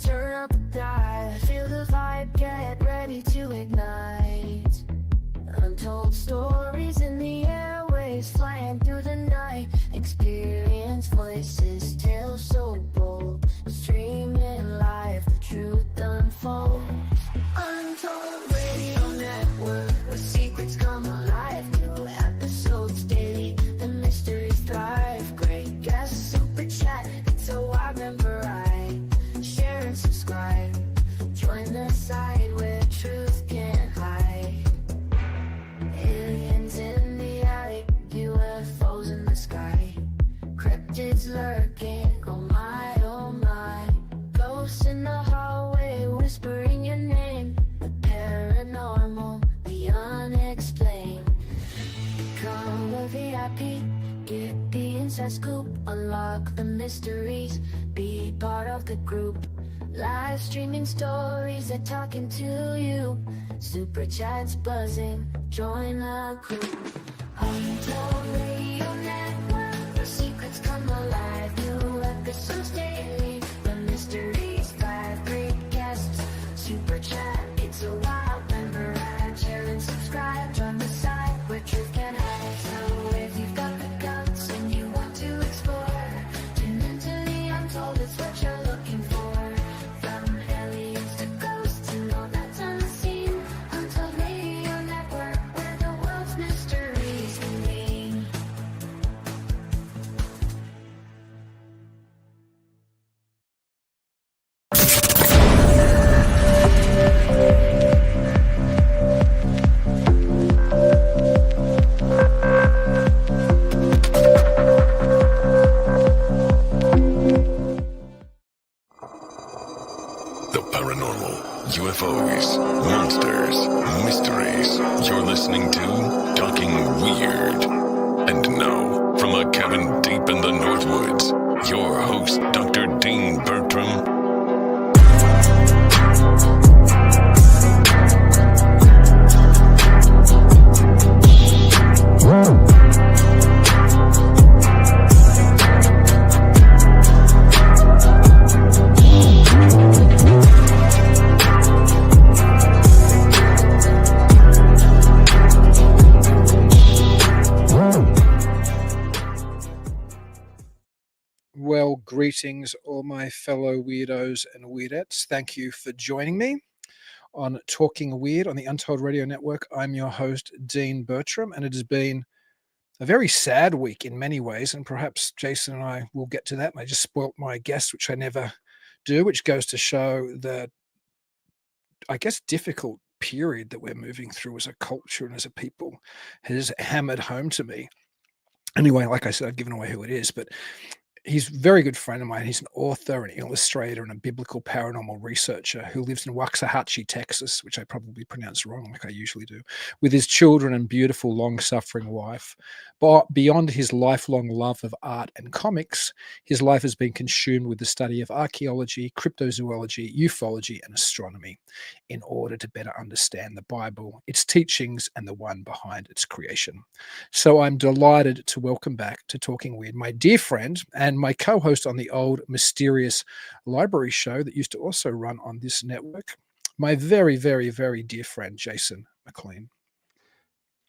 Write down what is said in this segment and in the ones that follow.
Turn up the dive, feel the vibe, get ready to ignite. Untold stories in the airways, flying through the night. Experience voices, tales so bold. Streaming live, the truth unfolds. Untold Radio Network, where secrets come alive. New episodes daily, the mysteries thrive. Great guests, super chat, it's so I remember I. Share and subscribe, join the side where truth can't hide. Aliens in the alley, UFOs in the sky. Cryptids lurking, oh my, oh my. Ghosts in the hallway, whispering your name. The paranormal, the unexplained. Become a VIP, get the inside scoop. Unlock the mysteries, be part of the group. Live streaming stories, they're talking to you. Super chats buzzing, join the crew. Untold Radio Network, where secrets come alive. New episodes daily, the mysteries thrive. Great guests, super chat, it's a wild member ride. Share and subscribe, join the side where truth can hide. So if you've got the guts and you want to explore, tune into the Untold, it's what you're looking for. From aliens to ghosts and all that's unseen. Untold Radio Network, where the world's mysteries convene. The paranormal, UFOs, monsters, mysteries. You're listening to Talking Weird. And now, from a cabin deep in the Northwoods, your host, Dr. Dean Bertram. Well, greetings, all my fellow weirdos and weirdettes. Thank you for joining me on Talking Weird on the Untold Radio Network. I'm your host, Dean Bertram, and it has been a very sad week in many ways, and perhaps Jason and I will get to that. I just spoilt my guest, which I never do, which goes to show the, I guess, difficult period that we're moving through as a culture and as a people has hammered home to me. Anyway, like I said, I've given away who it is, but he's a very good friend of mine. He's an author, an illustrator, and a biblical paranormal researcher who lives in Waxahachie, Texas, which I probably pronounce wrong, like I usually do, with his children and beautiful, long-suffering wife. But beyond his lifelong love of art and comics, his life has been consumed with the study of archaeology, cryptozoology, ufology, and astronomy in order to better understand the Bible, its teachings, and the one behind its creation. So I'm delighted to welcome back to Talking Weird my dear friend and my co-host on the old mysterious library show that used to also run on this network, my very, very, very dear friend, Jason McLean.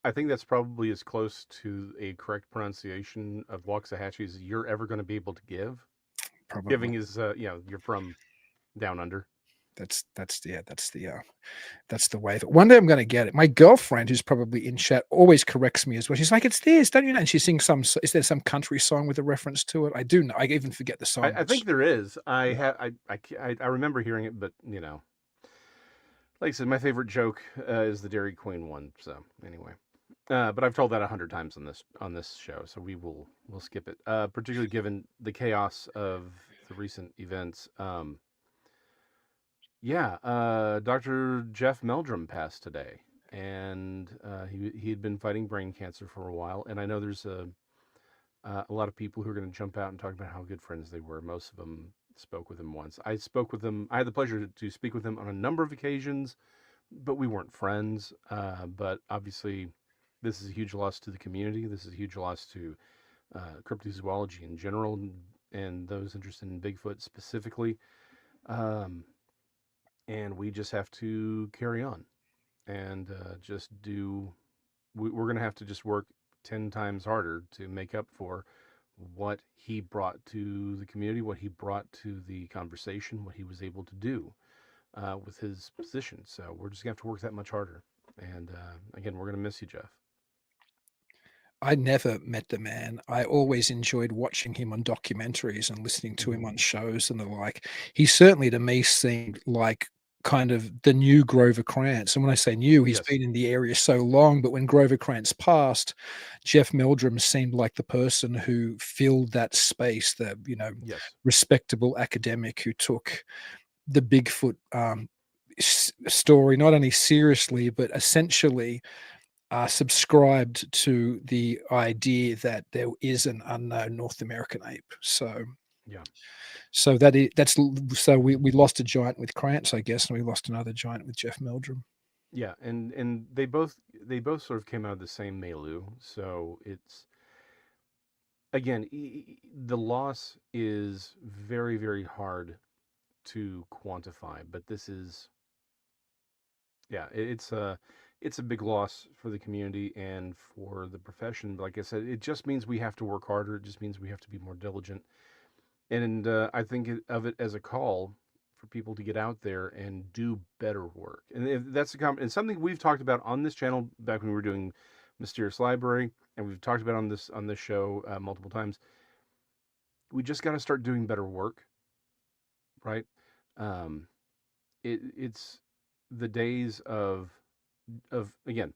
I think that's probably as close to a correct pronunciation of Waxahachie as you're ever going to be able to give. Probably. Giving is, you're from down under. That's the way. One day I'm going to get it. My girlfriend, who's probably in chat, always corrects me as well. She's like, "It's this, don't you know?" And she sings some. Is there some country song with a reference to it? I do know. I even forget the song. I think there is. I remember hearing it, but like I said, my favorite joke is the Dairy Queen one. So anyway, but I've told that 100 times on this show, so we'll skip it. Particularly given the chaos of the recent events. Dr. Jeff Meldrum passed today, and he had been fighting brain cancer for a while. And I know there's a lot of people who are going to jump out and talk about how good friends they were. Most of them spoke with him once. I spoke with him. I had the pleasure to speak with him on a number of occasions, but we weren't friends. But obviously, this is a huge loss to the community. This is a huge loss to cryptozoology in general, and those interested in Bigfoot specifically. Um, and we just have to carry on and just do. We're going to have to just work 10 times harder to make up for what he brought to the community, what he brought to the conversation, what he was able to do with his position. So we're just going to have to work that much harder. And again, we're going to miss you, Jeff. I never met the man. I always enjoyed watching him on documentaries and listening to him on shows and the like. He certainly to me seemed like kind of the new Grover Krantz. And when I say new, he's Yes. been in the area so long, but when Grover Krantz passed, Jeff Meldrum seemed like the person who filled that space, the, Yes. respectable academic who took the Bigfoot story not only seriously, but essentially subscribed to the idea that there is an unknown North American ape. So, Yeah. so that is that's so we lost a giant with Krantz, I guess, and we lost another giant with Jeff Meldrum. Yeah. And they both sort of came out of the same milieu. So it's again, the loss is very, very hard to quantify, but this is, yeah, it's a big loss for the community and for the profession. Like I said, it just means we have to work harder. It just means we have to be more diligent. And I think of it as a call for people to get out there and do better work. And if that's and something we've talked about on this channel back when we were doing Mysterious Library, and we've talked about on this show multiple times. We just got to start doing better work, right? Um, it's the days of again,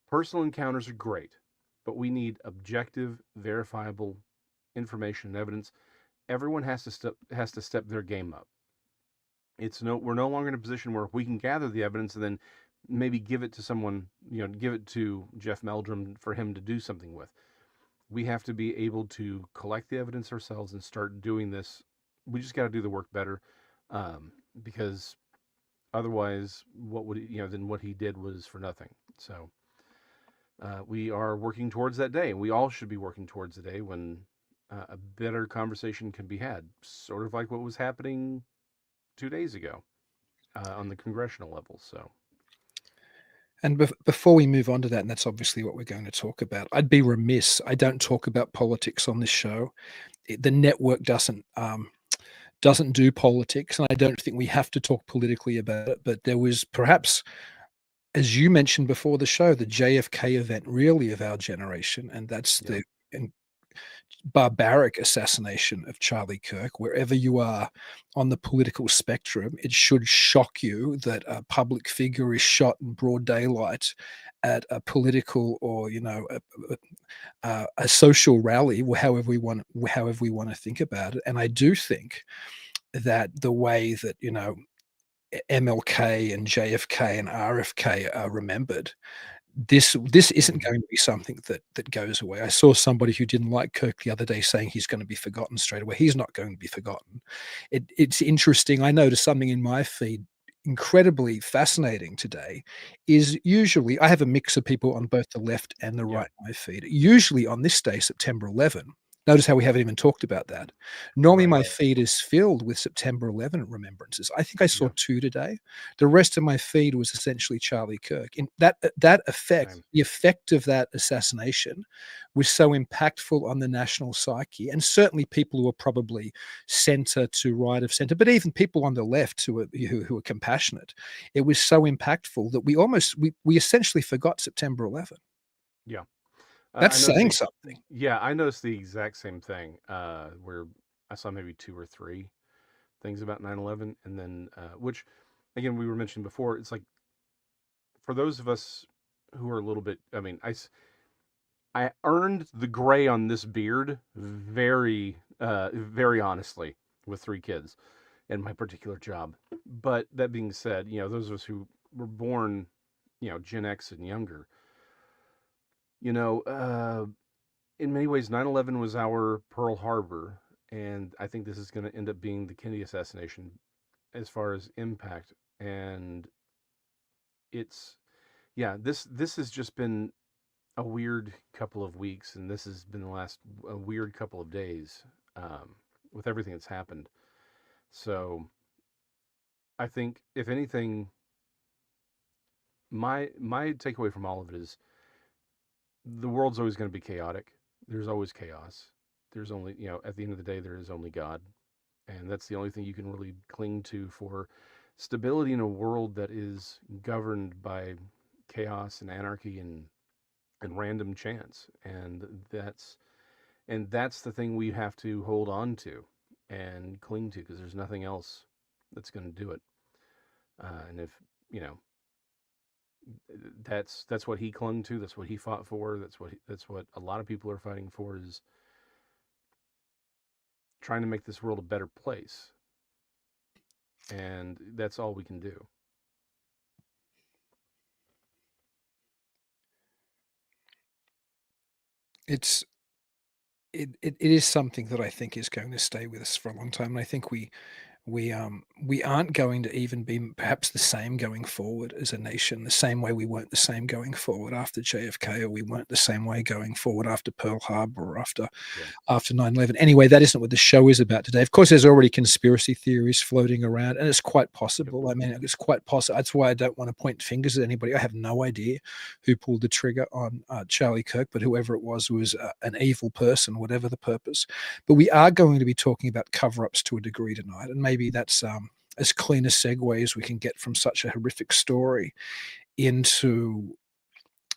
personal encounters are great, but we need objective, verifiable information and evidence. Everyone has to step their game up. We're no longer in a position where we can gather the evidence and then maybe give it to someone, give it to Jeff Meldrum for him to do something with. We have to be able to collect the evidence ourselves and start doing this. We just got to do the work better, because otherwise, then what he did was for nothing. So we are working towards that day. We all should be working towards the day when a better conversation can be had, sort of like what was happening 2 days ago on the congressional level. So, And before we move on to that, and that's obviously what we're going to talk about, I'd be remiss. I don't talk about politics on this show. The network doesn't do politics, and I don't think we have to talk politically about it. But there was perhaps, as you mentioned before the show, the JFK event really of our generation, and that's yeah, the barbaric assassination of Charlie Kirk. Wherever you are on the political spectrum, it should shock you that a public figure is shot in broad daylight at a political or a social rally, however we want to think about it. And I do think that the way that MLK and JFK and RFK are remembered, this isn't hmm going to be something that goes away. I saw somebody who didn't like Kirk the other day saying he's going to be forgotten straight away. He's not going to be forgotten. It's interesting. I noticed something in my feed incredibly fascinating today is usually I have a mix of people on both the left and the yeah, right in my feed. Usually on this day, September 11, notice how we haven't even talked about that. Normally right, my feed is filled with September 11 remembrances. I think I saw yeah, 2 today. The rest of my feed was essentially Charlie Kirk. In that effect, same, the effect of that assassination was so impactful on the national psyche, and certainly people who are probably center to right of center, but even people on the left who are compassionate. It was so impactful that we essentially forgot September 11. yeah. That's I noticed saying something. yeah, I noticed the exact same thing. Where I saw maybe two or three things about 9/11, and then which, again, we were mentioning before. It's like for those of us who are a little bit, I mean, I earned the gray on this beard very, very honestly with three kids and my particular job. But that being said, those of us who were born, Gen X and younger, you know, uh, in many ways, 9/11 was our Pearl Harbor. And I think this is going to end up being the Kennedy assassination as far as impact. And it's, yeah, this has just been a weird couple of weeks, and this has been the last a weird couple of days with everything that's happened. So I think if anything, my takeaway from all of it is the world's always going to be chaotic. There's always chaos. There's only, at the end of the day, there is only God. And that's the only thing you can really cling to for stability in a world that is governed by chaos and anarchy and random chance. And that's the thing we have to hold on to and cling to, because there's nothing else that's going to do it. And if, that's what he clung to, that's what he fought for, that's what a lot of people are fighting for, is trying to make this world a better place. And that's all we can do. It is something that I think is going to stay with us for a long time. And I think we aren't going to even be perhaps the same going forward as a nation, the same way we weren't the same going forward after JFK, or we weren't the same way going forward after Pearl Harbor, or after Yeah. after 9/11. Anyway, that isn't what the show is about today. Of course, there's already conspiracy theories floating around, and it's quite possible. I mean, it's quite possible. That's why I don't want to point fingers at anybody. I have no idea who pulled the trigger on Charlie Kirk, but whoever it was an evil person, whatever the purpose. But we are going to be talking about cover-ups to a degree tonight, and maybe that's as clean a segue as we can get from such a horrific story into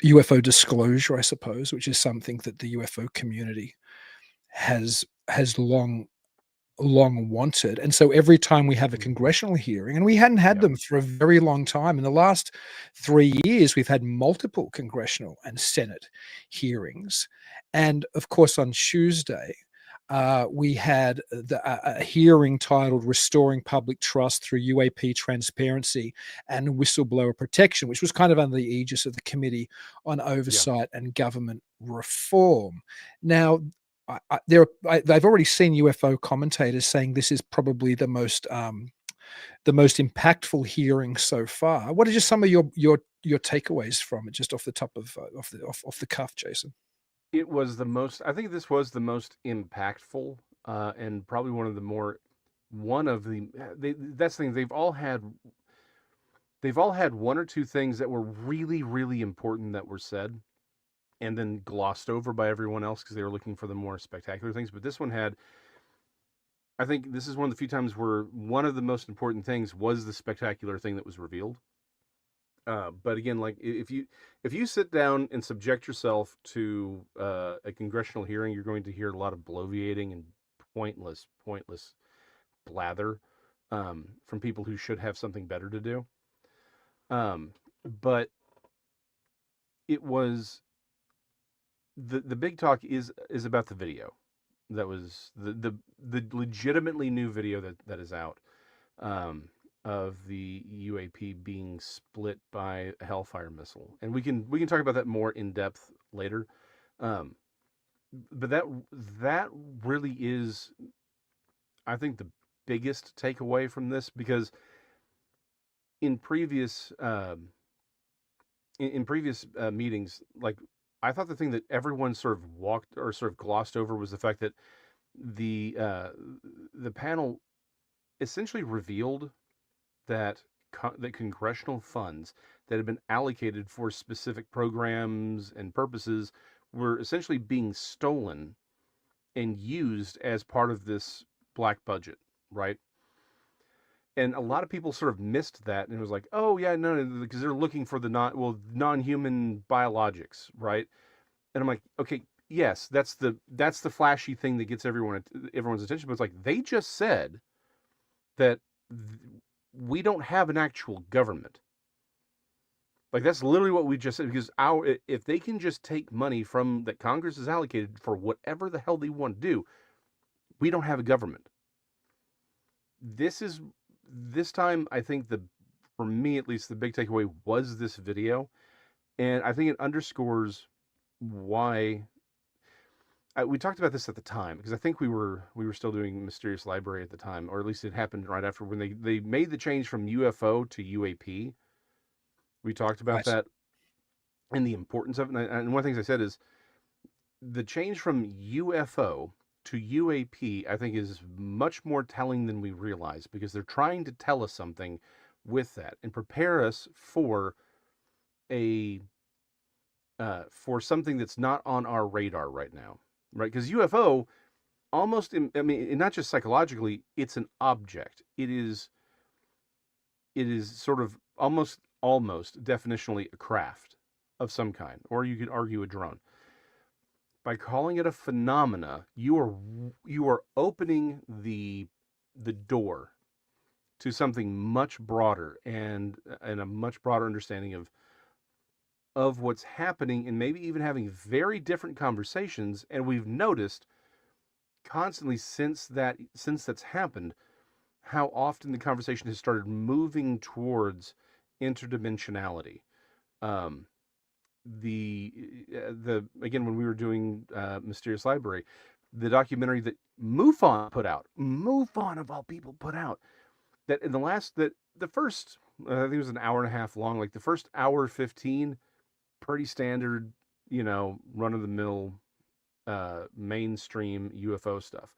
UFO disclosure, I suppose, which is something that the UFO community has long wanted. And so every time we have a congressional hearing, and we hadn't had Yep. them for a very long time, in the last 3 years we've had multiple congressional and Senate hearings. And of course on Tuesday we had a hearing titled Restoring Public Trust Through UAP Transparency and Whistleblower Protection, which was kind of under the aegis of the Committee on Oversight and Government Reform. Now, I've already seen UFO commentators saying this is probably the most impactful hearing so far. What are just some of your takeaways from it, just off the top of off the cuff, Jason? It was the most. I think this was the most impactful, and probably one of the. That's the thing. They've all had one or two things that were really, really important that were said, and then glossed over by everyone else because they were looking for the more spectacular things. But this one had. I think this is one of the few times where one of the most important things was the spectacular thing that was revealed. But again, like if you sit down and subject yourself to a congressional hearing, you're going to hear a lot of bloviating and pointless blather from people who should have something better to do. But it was the big talk is about the video that was the legitimately new video that is out. Of the UAP being split by a Hellfire missile, and we can talk about that more in depth later. But that really is, I think, the biggest takeaway from this, because in previous meetings, like I thought the thing that everyone sort of walked or sort of glossed over was the fact that the panel essentially revealed that congressional funds that had been allocated for specific programs and purposes were essentially being stolen and used as part of this black budget, right? And a lot of people sort of missed that, and it was like, oh yeah, no, because they're looking for the non-human biologics, right? And I'm like, okay, yes, that's the flashy thing that gets everyone's attention, but it's like they just said that we don't have an actual government. Like that's literally what we just said, because if they can just take money from that Congress is allocated for whatever the hell they want to do, we don't have a government. This time, I think for me at least, the big takeaway was this video, and I think it underscores why. We talked about this at the time, because I think we were still doing Mysterious Library at the time, or at least it happened right after when they made the change from UFO to UAP. We talked about that and the importance of it. And one of the things I said is the change from UFO, to UAP, I think, is much more telling than we realize, because they're trying to tell us something with that and prepare us for for something that's not on our radar right now, right? Because UFO almost, I mean, not just psychologically, it's an object. It is sort of almost definitionally a craft of some kind, or you could argue a drone. By calling it a phenomena, you are opening the door to something much broader, and a much broader understanding of what's happening, and maybe even having very different conversations. And we've noticed constantly since that's happened, how often the conversation has started moving towards interdimensionality. Again, when we were doing Mysterious Library, the documentary that MUFON of all people put out, that in the first, I think it was an hour and a half long, like the first hour 15, pretty standard, run of the mill mainstream UFO stuff.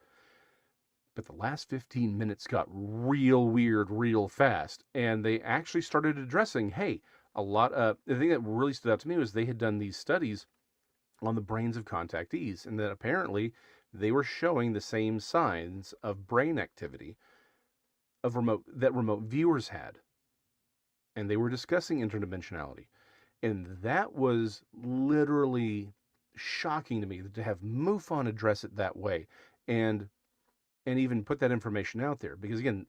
But the last 15 minutes got real weird real fast, and they actually started addressing, hey, the thing that really stood out to me was they had done these studies on the brains of contactees, and that apparently they were showing the same signs of brain activity that remote viewers had. And they were discussing interdimensionality. And that was literally shocking to me, to have MUFON address it that way, and even put that information out there. Because again,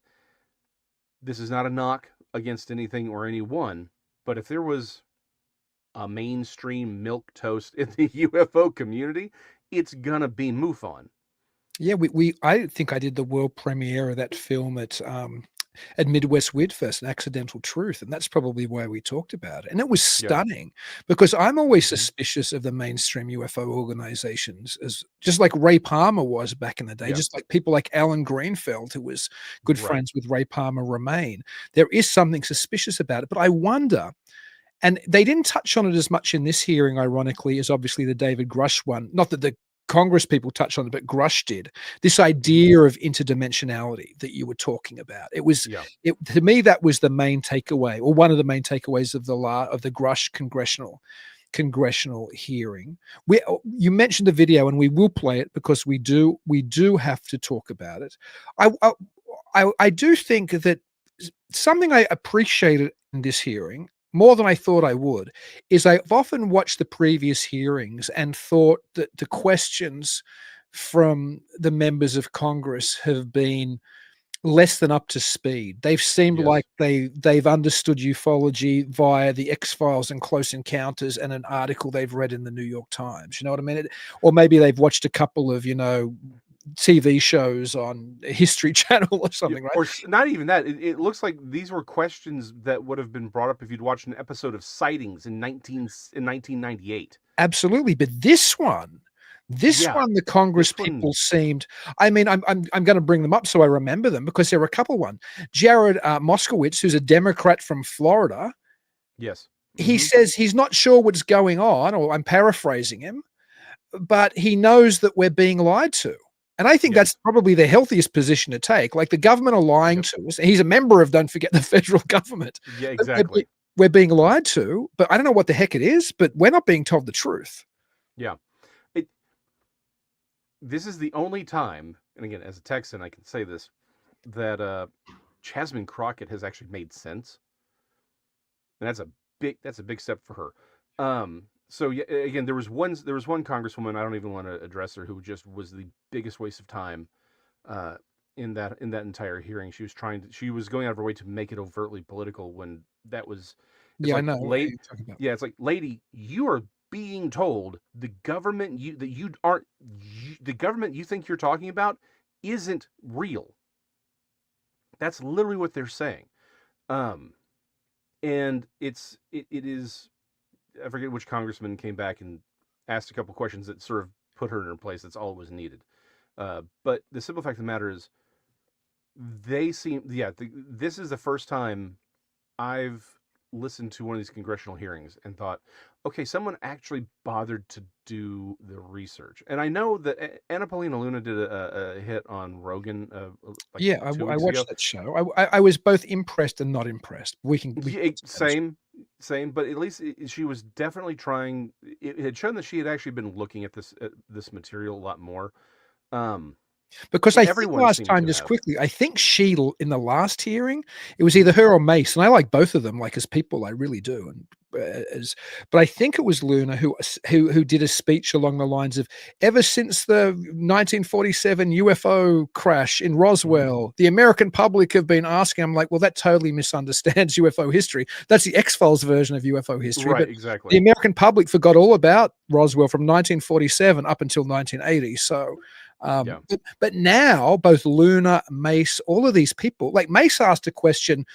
this is not a knock against anything or anyone, but if there was a mainstream milquetoast in the UFO community, it's gonna be MUFON. Yeah, I think I did the world premiere of that film at Midwest Widfest, An Accidental Truth, and that's probably why we talked about it. And it was stunning, because I'm always suspicious of the mainstream UFO organizations, as just like Ray Palmer was back in the day, just like people like Alan Greenfeld, who was good friends with Ray Palmer, remain. There is something suspicious about it, but I wonder. And they didn't touch on it as much in this hearing, ironically, as obviously the David Grush one. Not that the Congress people touched on it, but Grush did. This idea of interdimensionality that you were talking about. It was, to me, that was the main takeaway, or one of the main takeaways of the Grush congressional hearing. You mentioned the video, and we will play it because we do have to talk about it. I do think that something I appreciated in this hearing, more than I thought I would, is I've often watched the previous hearings and thought that the questions from the members of Congress have been less than up to speed. They've seemed like they've understood ufology via the X-Files and Close Encounters and an article they've read in the New York Times. You know what I mean? Or maybe they've watched a couple of, TV shows on History Channel or something, right? Or not even that. It looks like these were questions that would have been brought up if you'd watched an episode of Sightings in 1998. Absolutely, but this one, the Congress people seemed. I mean, I'm going to bring them up so I remember them, because there were a couple. One, Jared Moskowitz, who's a Democrat from Florida. Yes, he says he's not sure what's going on, or I'm paraphrasing him, but he knows that we're being lied to. And I think that's probably the healthiest position to take. Like, the government are lying to us. He's a member of, don't forget, the federal government. Yeah, exactly. We're being lied to, but I don't know what the heck it is, but we're not being told the truth. Yeah. This is the only time, and again, as a Texan, I can say this, that Jasmine Crockett has actually made sense. And that's a big step for her. So yeah, again, there was one congresswoman, I don't even want to address her, who just was the biggest waste of time in that entire hearing. She was going out of her way to make it overtly political, when that was I know. It's like, lady, you are being told the government you think you're talking about isn't real. That's literally what they're saying. And it is, I forget which congressman came back and asked a couple questions that sort of put her in her place. That's all it was needed. But the simple fact of the matter is, this is the first time I've listened to one of these congressional hearings and thought, okay, someone actually bothered to do the research. And I know that Anna Paulina Luna did a hit on Rogan like Yeah, 2 I weeks ago. watched that show. I was both impressed and not impressed. We can Same, but at least she was definitely trying. It had shown that she had actually been looking at this material a lot more. Because I think Everyone last seems time, to just have. quickly, I think she, in the last hearing, it was either her or Mace, and I like both of them, like as people, I really do. And but I think it was Luna who did a speech along the lines of, ever since the 1947 UFO crash in Roswell, the American public have been asking. I'm like, well, that totally misunderstands UFO history. That's the X-Files version of UFO history, Right, but exactly. the American public forgot all about Roswell from 1947 up until 1980. So. Yeah. But now both Luna, Mace, all of these people, like Mace asked a question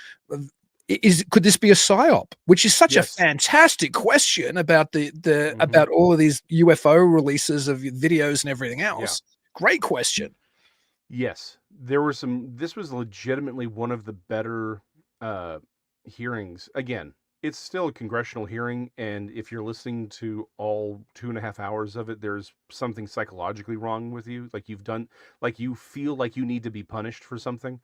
could this be a psyop, which is such a Yes. fantastic question about about all of these UFO releases of videos and everything else. Great question. Yes, there were some. This was legitimately one of the better hearings. Again, it's still a congressional hearing, and if you're listening to all 2.5 hours of it, there's something psychologically wrong with you. Like you feel like you need to be punished for something.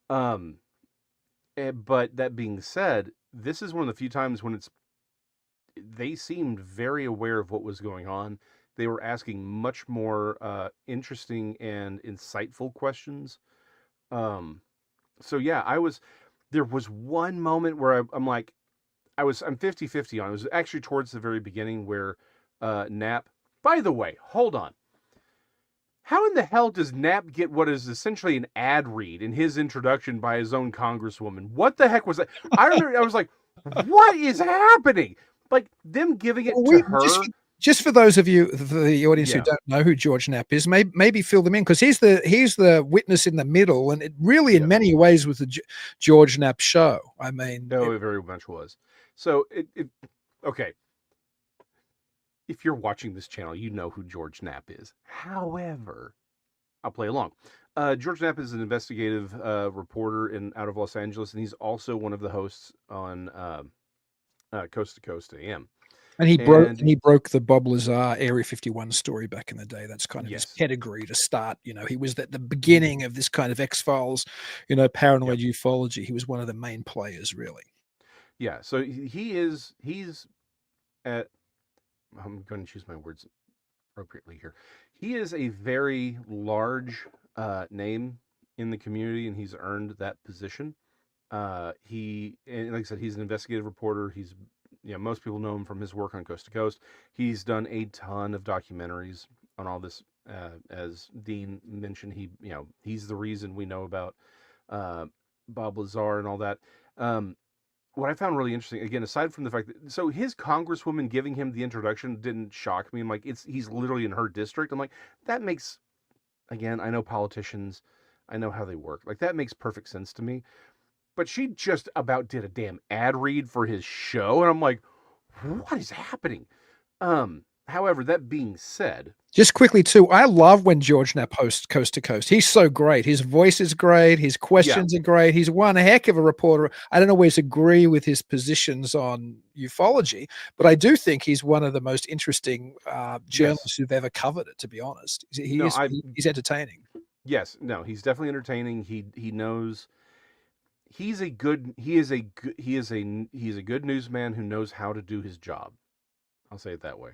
But that being said, this is one of the few times when they seemed very aware of what was going on. They were asking much more interesting and insightful questions. So yeah, there was one moment where I'm like, I'm 50-50 on. It was actually towards the very beginning where Knapp, by the way, hold on. How in the hell does Knapp get what is essentially an ad read in his introduction by his own congresswoman? What the heck was that? I remember I was like, what is happening? Like them giving it to her. Just for those of you, the audience who don't know who George Knapp is, maybe fill them in, because he's the witness in the middle, and it really, in many ways, was the George Knapp show. I mean, no, it very much was. So okay. If you're watching this channel, you know who George Knapp is. However, I'll play along. George Knapp is an investigative reporter out of Los Angeles, and he's also one of the hosts on Coast to Coast AM. And he broke the Bob Lazar Area 51 story back in the day. That's kind of his pedigree to start. He was at the beginning of this kind of X-Files, paranoid ufology. He was one of the main players, really. Yeah. So he's at. I'm going to choose my words appropriately here. He is a very large name in the community, and he's earned that position. And like I said, he's an investigative reporter. Most people know him from his work on Coast to Coast. He's done a ton of documentaries on all this. As Dean mentioned, he's the reason we know about Bob Lazar and all that. What I found really interesting, again, aside from the fact that, so his congresswoman giving him the introduction didn't shock me. I'm like, he's literally in her district. I'm like, that makes, again, I know politicians, I know how they work. Like, that makes perfect sense to me. But she just about did a damn ad read for his show, and I'm like, what is happening? However, that being said, just quickly too, I love when George Knapp hosts Coast to Coast. He's so great. His voice is great. His questions are great. He's one heck of a reporter. I don't always agree with his positions on ufology, but I do think he's one of the most interesting journalists who've ever covered it, to be honest. He's entertaining. Yes, no, he's definitely entertaining. He knows. He is a good newsman who knows how to do his job. I'll say it that way.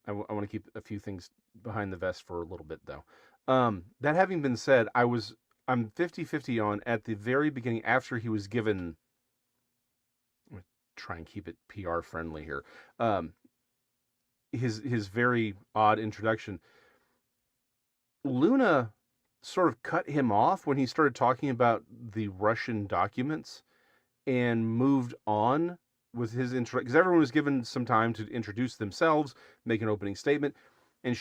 I want to keep a few things behind the vest for a little bit, though. That having been said, I'm 50-50 on at the very beginning, after he was given. I'm going to try and keep it PR friendly here. His very odd introduction. Luna sort of cut him off when he started talking about the Russian documents and moved on with his intro, because everyone was given some time to introduce themselves, make an opening statement, and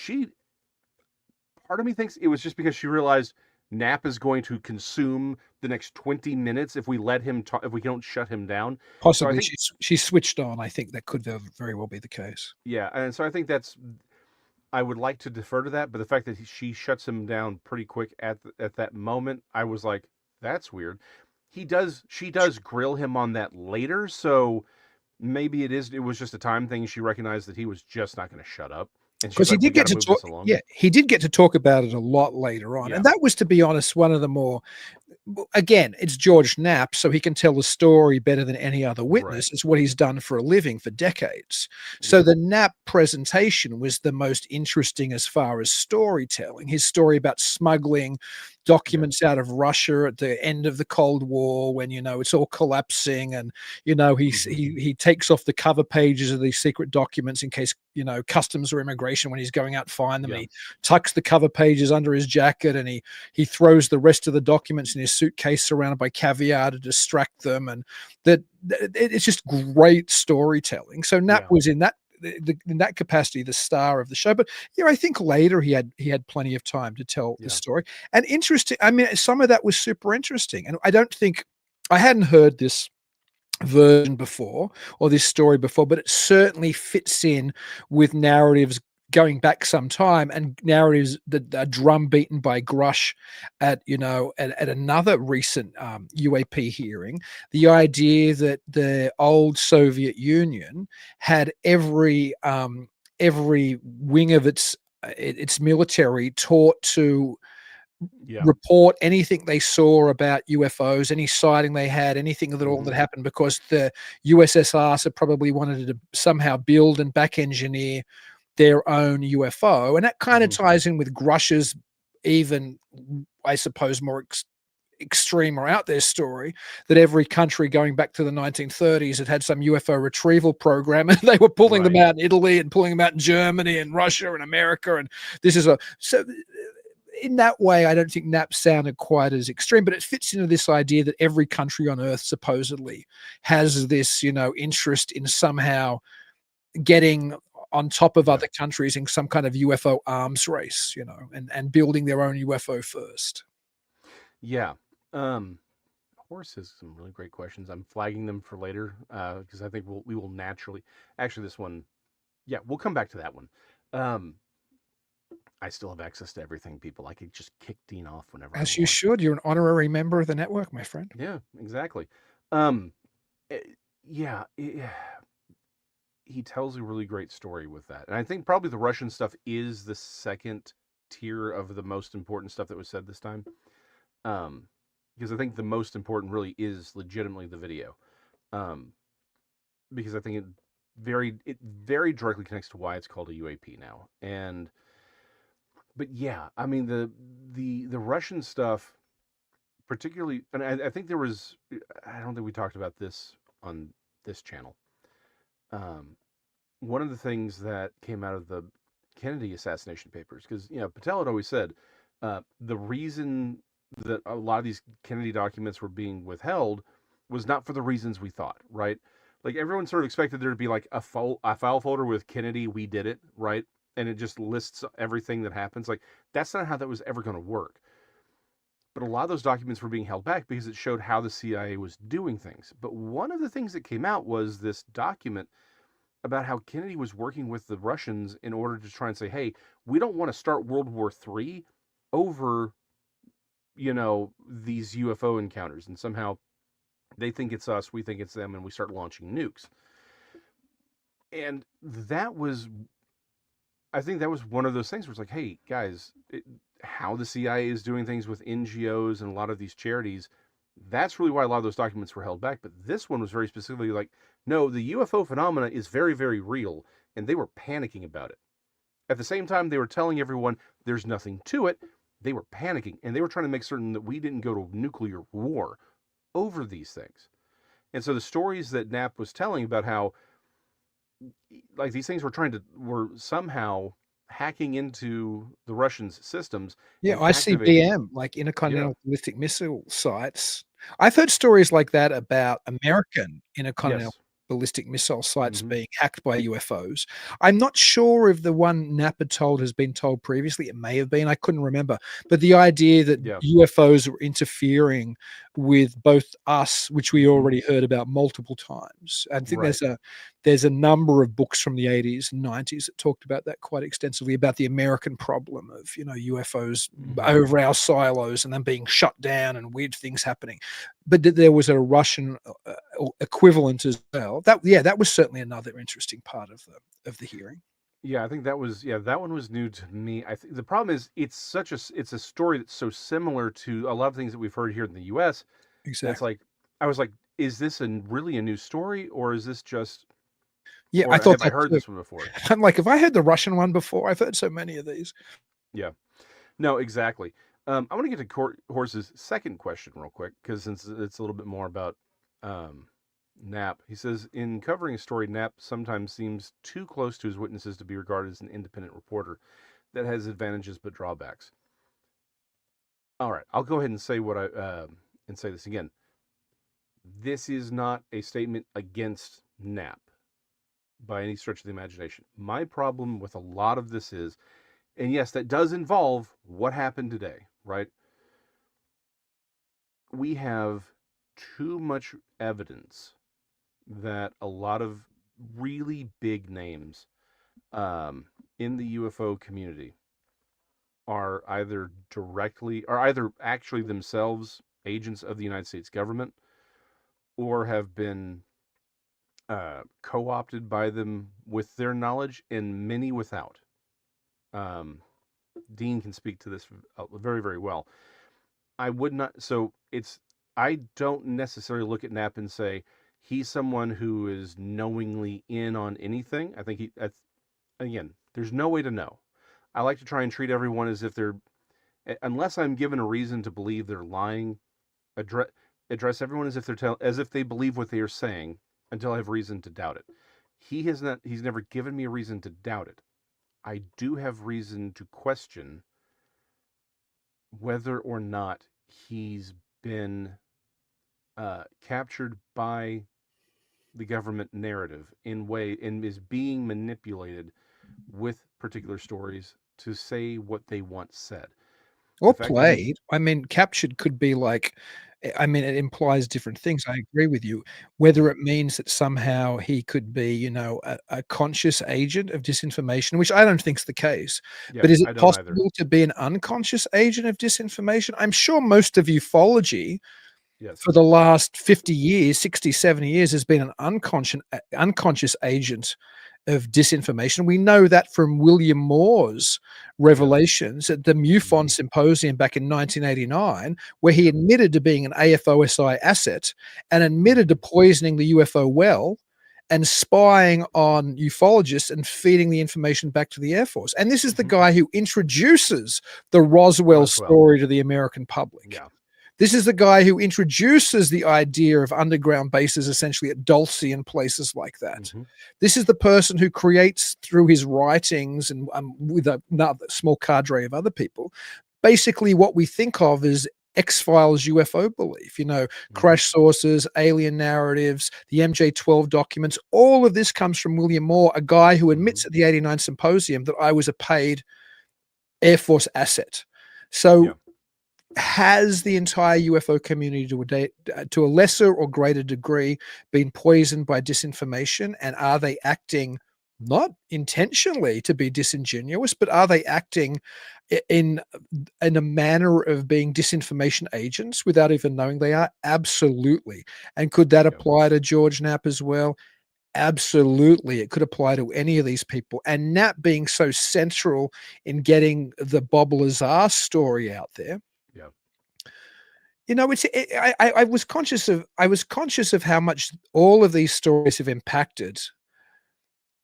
part of me thinks it was just because she realized Knapp is going to consume the next 20 minutes if we let him talk, if we don't shut him down. Possibly, so she switched on. I think that could very well be the case. Yeah, and so I think I would like to defer to that, but the fact that she shuts him down pretty quick at that moment, I was like, that's weird. She does grill him on that later, so maybe it was just a time thing. She recognized that he was just not going to shut up, and she's Because he like, "We did get got to to move talk, this along." yeah, he did get to talk about it a lot later on. Yeah. And that was, to be honest, one of the more, again, it's George Knapp, so he can tell the story better than any other witness. Right. It's what he's done for a living for decades. So Yeah. the Knapp presentation was the most interesting as far as storytelling. His story about smuggling documents out of Russia at the end of the Cold War, when, you know, it's all collapsing, and, you know, he takes off the cover pages of these secret documents in case, you know, customs or immigration, when he's going out to find them, and he tucks the cover pages under his jacket, and he throws the rest of the documents in his suitcase surrounded by caviar to distract them. And that it's just great storytelling. So Knapp was in that capacity the star of the show. But yeah, I think later he had plenty of time to tell the story. And interesting, I mean, some of that was super interesting, and I hadn't heard this version before, or this story before, but it certainly fits in with narratives going back some time, and narratives that are drum beaten by Grush at another recent UAP hearing. The idea that the old Soviet Union had every wing of its military taught to report anything they saw about UFOs, any sighting they had, anything that all that happened, because the USSR so probably wanted to somehow build and back engineer their own UFO. And that kind of ties in with Grush's even, I suppose, more extreme or out there story, that every country going back to the 1930s had some UFO retrieval program, and they were pulling them out in Italy and pulling them out in Germany and Russia and America. And this is so in that way, I don't think Knapp sounded quite as extreme, but it fits into this idea that every country on Earth supposedly has this, you know, interest in somehow getting on top of other countries in some kind of UFO arms race, you know, and building their own UFO first. Yeah. Horse has some really great questions. I'm flagging them for later because I think we will naturally. Actually, this one, we'll come back to that one. I still have access to everything, people. I could just kick Dean off whenever. As you should. You're an honorary member of the network, my friend. Yeah, exactly. He tells a really great story with that. And I think probably the Russian stuff is the second tier of the most important stuff that was said this time. Because I think the most important really is legitimately the video. Because I think it very directly connects to why it's called a UAP now. But yeah, I mean, the Russian stuff, particularly, and I think there was, I don't think we talked about this on this channel. One of the things that came out of the Kennedy assassination papers, because, you know, Patel had always said the reason that a lot of these Kennedy documents were being withheld was not for the reasons we thought, right? Like, everyone sort of expected there to be like a file folder with Kennedy, we did it, right? And it just lists everything that happens. Like, that's not how that was ever going to work. But a lot of those documents were being held back because it showed how the CIA was doing things. But one of the things that came out was this document about how Kennedy was working with the Russians in order to try and say, hey, we don't want to start World War III over, you know, these UFO encounters. And somehow they think it's us, we think it's them, and we start launching nukes. And I think that was one of those things where it's like, hey, guys, how the CIA is doing things with NGOs and a lot of these charities, that's really why a lot of those documents were held back. But this one was very specifically like, no, the UFO phenomena is very, very real, and they were panicking about it. At the same time, they were telling everyone there's nothing to it. They were panicking, and they were trying to make certain that we didn't go to nuclear war over these things. And so the stories that Knapp was telling about how, like, these things were somehow hacking into the Russians' systems. Yeah, ICBM, like intercontinental ballistic missile sites. I've heard stories like that about American intercontinental ballistic missile sites Mhm. being hacked by UFOs. I'm not sure if the one Knapp had told has been told previously. It may have been. I couldn't remember. But the idea that Yeah. UFOs were interfering with both us, which we Mhm. already heard about multiple times. I think Right. there's a number of books from the 80s and 90s that talked about that quite extensively, about the American problem of, UFOs Mhm. over our silos and them being shut down and weird things happening. But there was a Russian equivalent as well. That was certainly another interesting part of the hearing. Yeah, I think that one was new to me. I think the problem is it's a story that's so similar to a lot of things that we've heard here in the US. And it's Exactly. like I was like, is this really a new story, or is this just, Yeah, I or thought have I that heard too. this one before? I'm like, have I heard the Russian one before? I've heard so many of these. Yeah. No, exactly. I want to get to Horse's second question real quick, because since it's a little bit more about Knapp. He says, in covering a story, Knapp sometimes seems too close to his witnesses to be regarded as an independent reporter. That has advantages but drawbacks. All right, I'll go ahead and say and say this again. This is not a statement against Knapp by any stretch of the imagination. My problem with a lot of this is, and yes, that does involve what happened today, right? We have too much evidence that a lot of really big names in the UFO community are either actually themselves agents of the United States government, or have been co-opted by them with their knowledge, and many without. Dean can speak to this very, very well. I would not. So I don't necessarily look at Knapp and say he's someone who is knowingly in on anything. I think again, there's no way to know. I like to try and treat everyone as if they're, unless I'm given a reason to believe they're lying, address everyone as if as if they believe what they are saying until I have reason to doubt it. He's never given me a reason to doubt it. I do have reason to question whether or not he's been captured by the government narrative and is being manipulated with particular stories to say what they once said. Or The fact that he, played. I mean, captured could be like, I mean, it implies different things. I agree with you. Whether it means that somehow he could be, a conscious agent of disinformation, which I don't think is the case. yeah, But is it I don't either. possible to be an unconscious agent of disinformation? I'm sure most of ufology Yes. for the last 50 years, 60, 70 years has been an unconscious agent of disinformation. We know that from William Moore's revelations at the MUFON Mhm. symposium back in 1989, where he Yep. admitted to being an AFOSI asset and admitted to poisoning the UFO well and spying on ufologists and feeding the information back to the Air Force. And this is the Mhm. guy who introduces the Roswell story to the American public. Yeah. This is the guy who introduces the idea of underground bases essentially at Dulce and places like that. Mm-hmm. This is the person who creates, through his writings and with another small cadre of other people, basically what we think of as X-Files UFO belief, crash sources, alien narratives, the MJ-12 documents. All of this comes from William Moore, a guy who admits at the 89 symposium that I was a paid Air Force asset. So has the entire UFO community to a lesser or greater degree been poisoned by disinformation? And are they acting not intentionally to be disingenuous, but are they acting in a manner of being disinformation agents without even knowing they are? Absolutely. And could that apply to George Knapp as well? Absolutely. It could apply to any of these people. And Knapp being so central in getting the Bob Lazar story out there. Yeah. I was conscious of how much all of these stories have impacted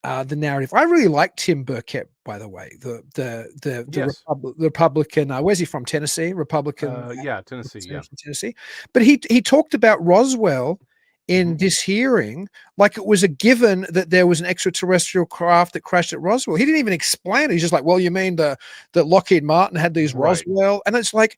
the narrative. I really like Tim Burkett, by the way, the Republican. Where's he from? Tennessee, Republican. Tennessee. Yeah, from Tennessee. But he talked about Roswell in this hearing like it was a given that there was an extraterrestrial craft that crashed at Roswell. He didn't even explain it. He's just like, well, you mean that Lockheed Martin had these Roswell, and it's like,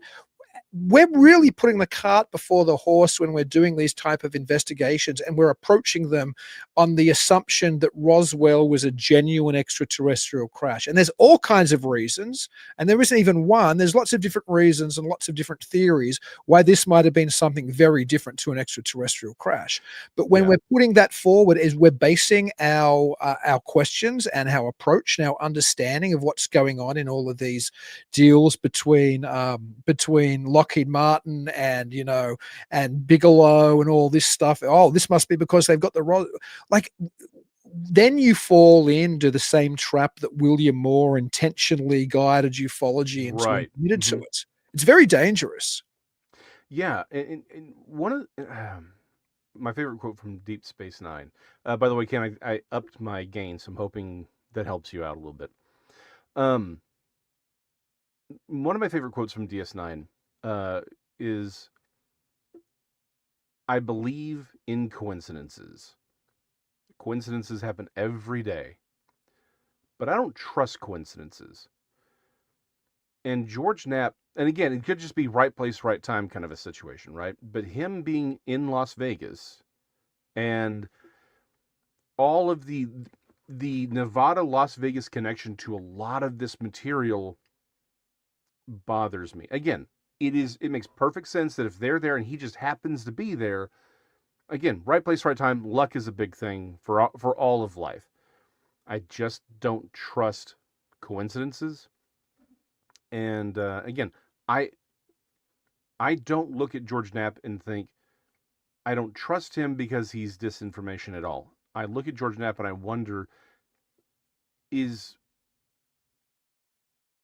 we're really putting the cart before the horse when we're doing these type of investigations, and we're approaching them on the assumption that Roswell was a genuine extraterrestrial crash. And there's all kinds of reasons, and there isn't even one. There's lots of different reasons and lots of different theories why this might have been something very different to an extraterrestrial crash. But when we're putting that forward, is we're basing our questions and our approach and our understanding of what's going on in all of these deals between Lockheed Martin and and Bigelow and all this stuff. Oh, this must be because they've got then you fall into the same trap that William Moore intentionally guided ufology into and committed to it. It's very dangerous. Yeah, and one of my favorite quote from Deep Space Nine. By the way, Ken, I upped my gain, so I'm hoping that helps you out a little bit. One of my favorite quotes from DS9 is, "I believe in coincidences. Coincidences happen every day, but I don't trust coincidences." And George Knapp, and again, it could just be right place, right time kind of a situation, right? But him being in Las Vegas and all of the Nevada-Las Vegas connection to a lot of this material bothers me. Again, it makes perfect sense that if they're there and he just happens to be there, again, right place, right time, luck is a big thing for all of life. I just don't trust coincidences. And again, I don't look at George Knapp and think I don't trust him because he's disinformation at all. I look at George Knapp and I wonder,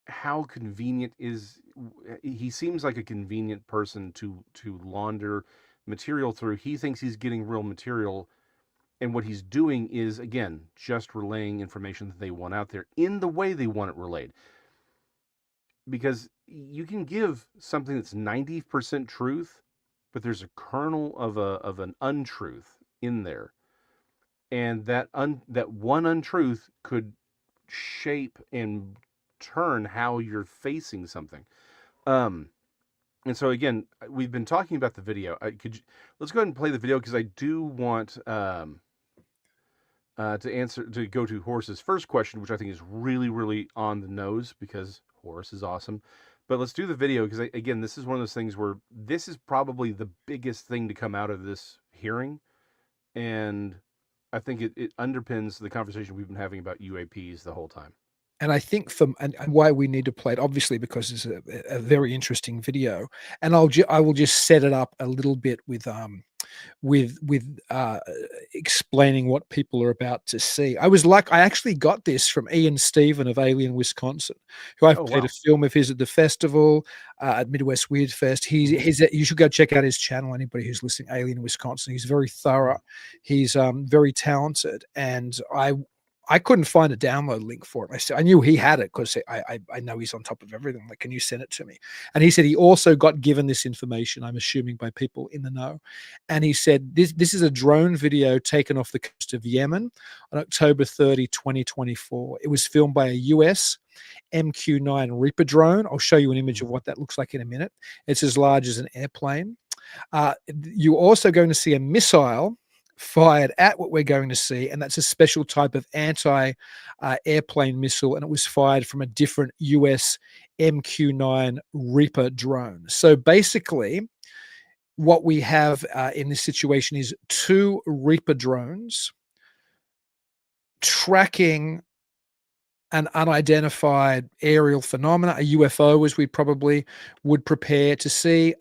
how convenient is he? Seems like a convenient person to launder material through. He thinks he's getting real material, and what he's doing is, again, just relaying information that they want out there in the way they want it relayed. Because you can give something that's 90% truth, but there's a kernel of an untruth in there, and that one untruth could shape and turn how you're facing something. And so again, we've been talking about the video. Let's go ahead and play the video, because I do want to go to Horace's first question, which I think is really, really on the nose, because Horace is awesome. But let's do the video, because again, this is one of those things where this is probably the biggest thing to come out of this hearing, and I think it underpins the conversation we've been having about UAPs the whole time. And I think and why we need to play it, obviously, because it's a very interesting video, and I will just set it up a little bit with explaining what people are about to see. I actually got this from Ian Stephen of Alien Wisconsin, who I've played a film of his at the festival at Midwest Weird Fest. You should go check out his channel. Anybody who's listening, Alien Wisconsin. He's very thorough. He's very talented, and I couldn't find a download link for it. I knew he had it because I know he's on top of everything. Like, can you send it to me? And he said he also got given this information, I'm assuming by people in the know. And he said, this is a drone video taken off the coast of Yemen on October 30, 2024. It was filmed by a US MQ-9 Reaper drone. I'll show you an image of what that looks like in a minute. It's as large as an airplane. You're also going to see a missile fired at what we're going to see, and that's a special type of anti-airplane missile, and it was fired from a different US MQ-9 Reaper drone. So basically, what we have in this situation is two Reaper drones tracking an unidentified aerial phenomena, a UFO, as we probably would prefer to say.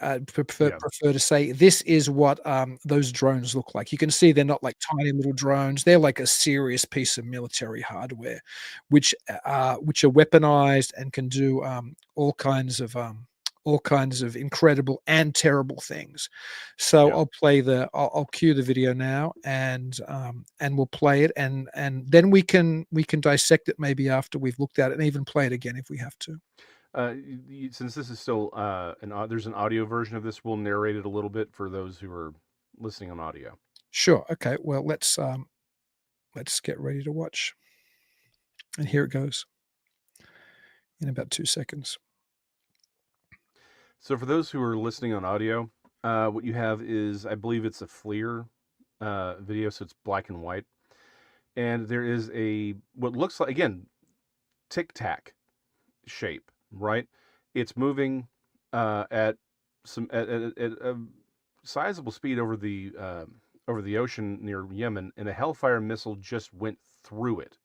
This is what those drones look like. You can see they're not like tiny little drones. They're like a serious piece of military hardware, which are weaponized and can do all kinds of incredible and terrible things. So I'll cue the video now, and we'll play it, and then we can dissect it maybe after we've looked at it, and even play it again if we have to. Since this is still there's an audio version of this, we'll narrate it a little bit for those who are listening on audio. Sure. Okay. Well, let's get ready to watch. And here it goes in about 2 seconds. So for those who are listening on audio, what you have is, I believe it's a FLIR video, so it's black and white. And there is what looks like, again, tic-tac shape, right? It's moving at a sizable speed over the ocean near Yemen, and a Hellfire missile just went through it.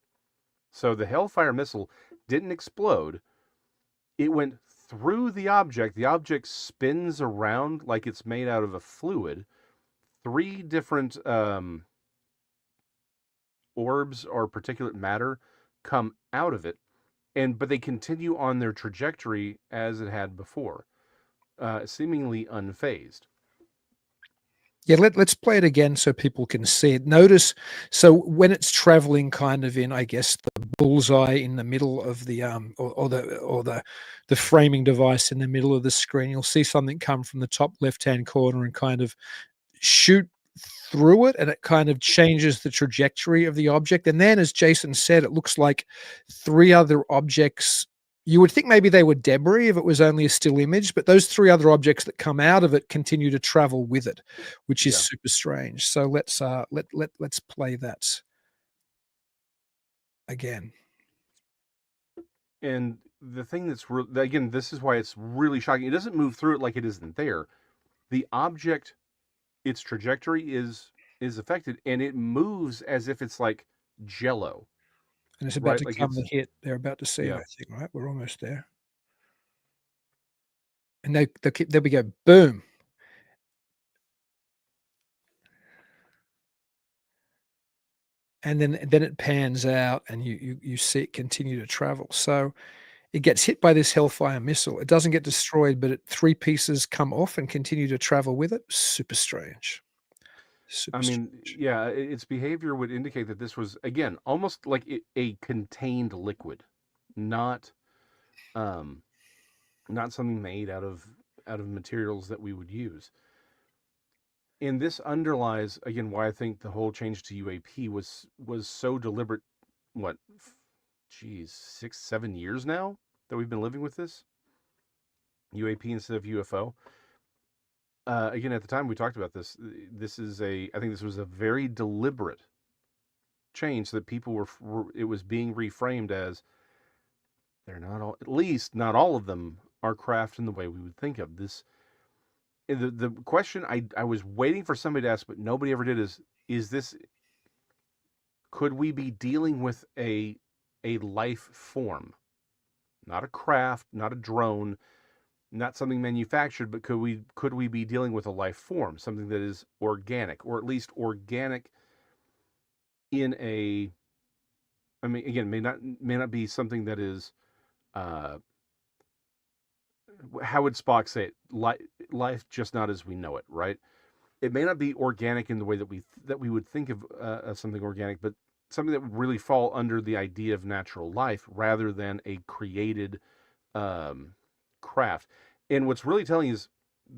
So the Hellfire missile didn't explode. It went through the object. The object spins around like it's made out of a fluid. 3 different orbs or particulate matter come out of it, but they continue on their trajectory as it had before, seemingly unfazed. Yeah, let's play it again so people can see it. Notice, so when it's traveling kind of in, I guess, the bullseye in the middle of the or the framing device in the middle of the screen, you'll see something come from the top left-hand corner and kind of shoot through it, and it kind of changes the trajectory of the object. And then, as Jason said, it looks like 3 other objects. You would think maybe they were debris if it was only a still image, but those 3 other objects that come out of it continue to travel with it, which is super strange. So let's play that again. And the thing that's again, this is why it's really shocking. It doesn't move through it like it isn't there. The object, its trajectory is affected, and it moves as if it's like Jello. And it's about to come the hit. They're about to see it, I think, right? We're almost there. And there we go. Boom. And then it pans out, and you see it continue to travel. So it gets hit by this Hellfire missile. It doesn't get destroyed, but 3 pieces come off and continue to travel with it. Super strange. Yeah, its behavior would indicate that this was, again, almost like a contained liquid, not something made out of materials that we would use. And this underlies, again, why I think the whole change to UAP was so deliberate. What, 6-7 years now that we've been living with this UAP instead of UFO. Again, at the time we talked about this. I think this was a very deliberate change that people it was being reframed as they're not all, at least not all of them, are craft in the way we would think of this. The question I was waiting for somebody to ask, but nobody ever did, is this, could we be dealing with a life form, not a craft, not a drone, not something manufactured, but could we be dealing with a life form, something that is organic, or at least organic in a, I mean, again, may not be something that is, how would Spock say it? Life just not as we know it, right? It may not be organic in the way that we would think of something organic, but something that would really fall under the idea of natural life rather than a created craft. And what's really telling is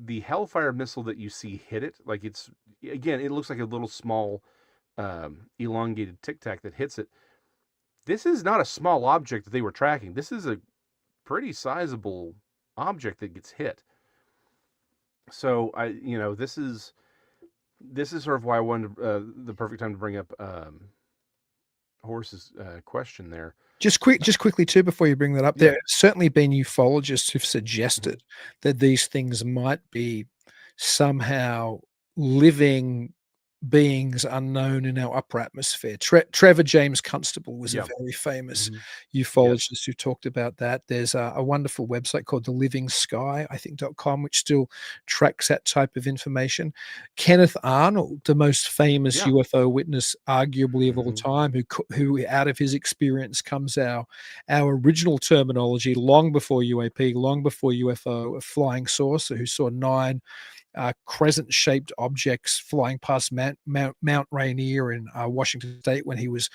the Hellfire missile that you see hit it, like it's, again, it looks like a little small elongated tic-tac that hits it. This is not a small object that they were tracking. This is a pretty sizable object that gets hit. So this is sort of why I wanted the perfect time to bring up Horse's question there. Just quickly too, before you bring that up, there have certainly been ufologists who've suggested that these things might be somehow living beings unknown in our upper atmosphere. Trevor James Constable was a very famous ufologist who talked about that. There's a wonderful website called The Living Sky, I think .com, which still tracks that type of information. Kenneth Arnold, the most famous UFO witness, arguably of all time, who out of his experience comes our original terminology long before UAP, long before UFO, a flying saucer who saw 9 crescent-shaped objects flying past Mount Rainier in Washington State when he was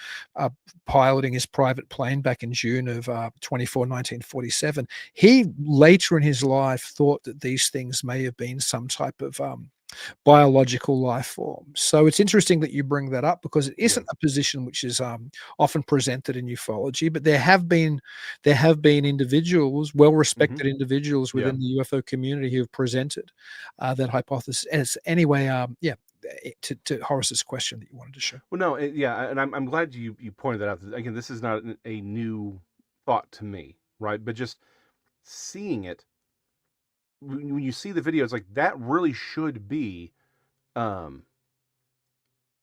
piloting his private plane back in June of 1947. He later in his life thought that these things may have been some type of biological life form. So it's interesting that you bring that up because it Yeah. isn't a position which is often presented in ufology, but there have been individuals, well-respected individuals Yeah. within the UFO community who have presented that hypothesis. As anyway, to Horace's question that you wanted to show. Well, no, yeah, and I'm glad you pointed that out. Again, this is not a new thought to me, right? But just seeing it, when you see the video, it's like that really should be um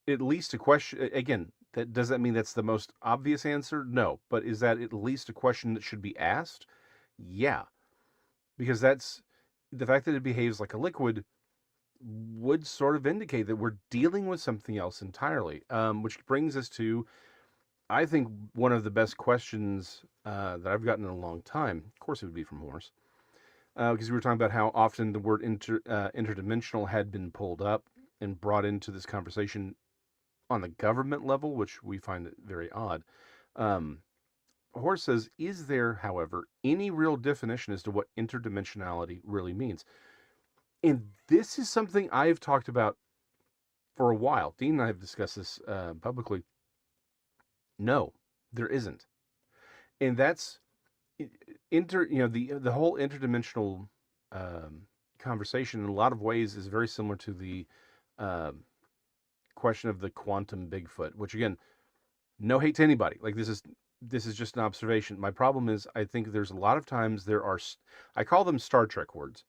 at least a question. Again, does that mean that's the most obvious answer? No, but is that at least a question that should be asked? Yeah, because that's the fact that it behaves like a liquid would sort of indicate that we're dealing with something else entirely. Which brings us to, I think, one of the best questions that I've gotten in a long time. Of course, it would be from Horace, because we were talking about how often the word interdimensional had been pulled up and brought into this conversation on the government level, which we find it very odd. Horace says, is there, however, any real definition as to what interdimensionality really means? And this is something I've talked about for a while. Dean and I have discussed this publicly. No, there isn't. And that's the whole interdimensional conversation in a lot of ways is very similar to the question of the quantum Bigfoot, which, again, no hate to anybody. Like, this is just an observation. My problem is I think there's a lot of times I call them Star Trek words,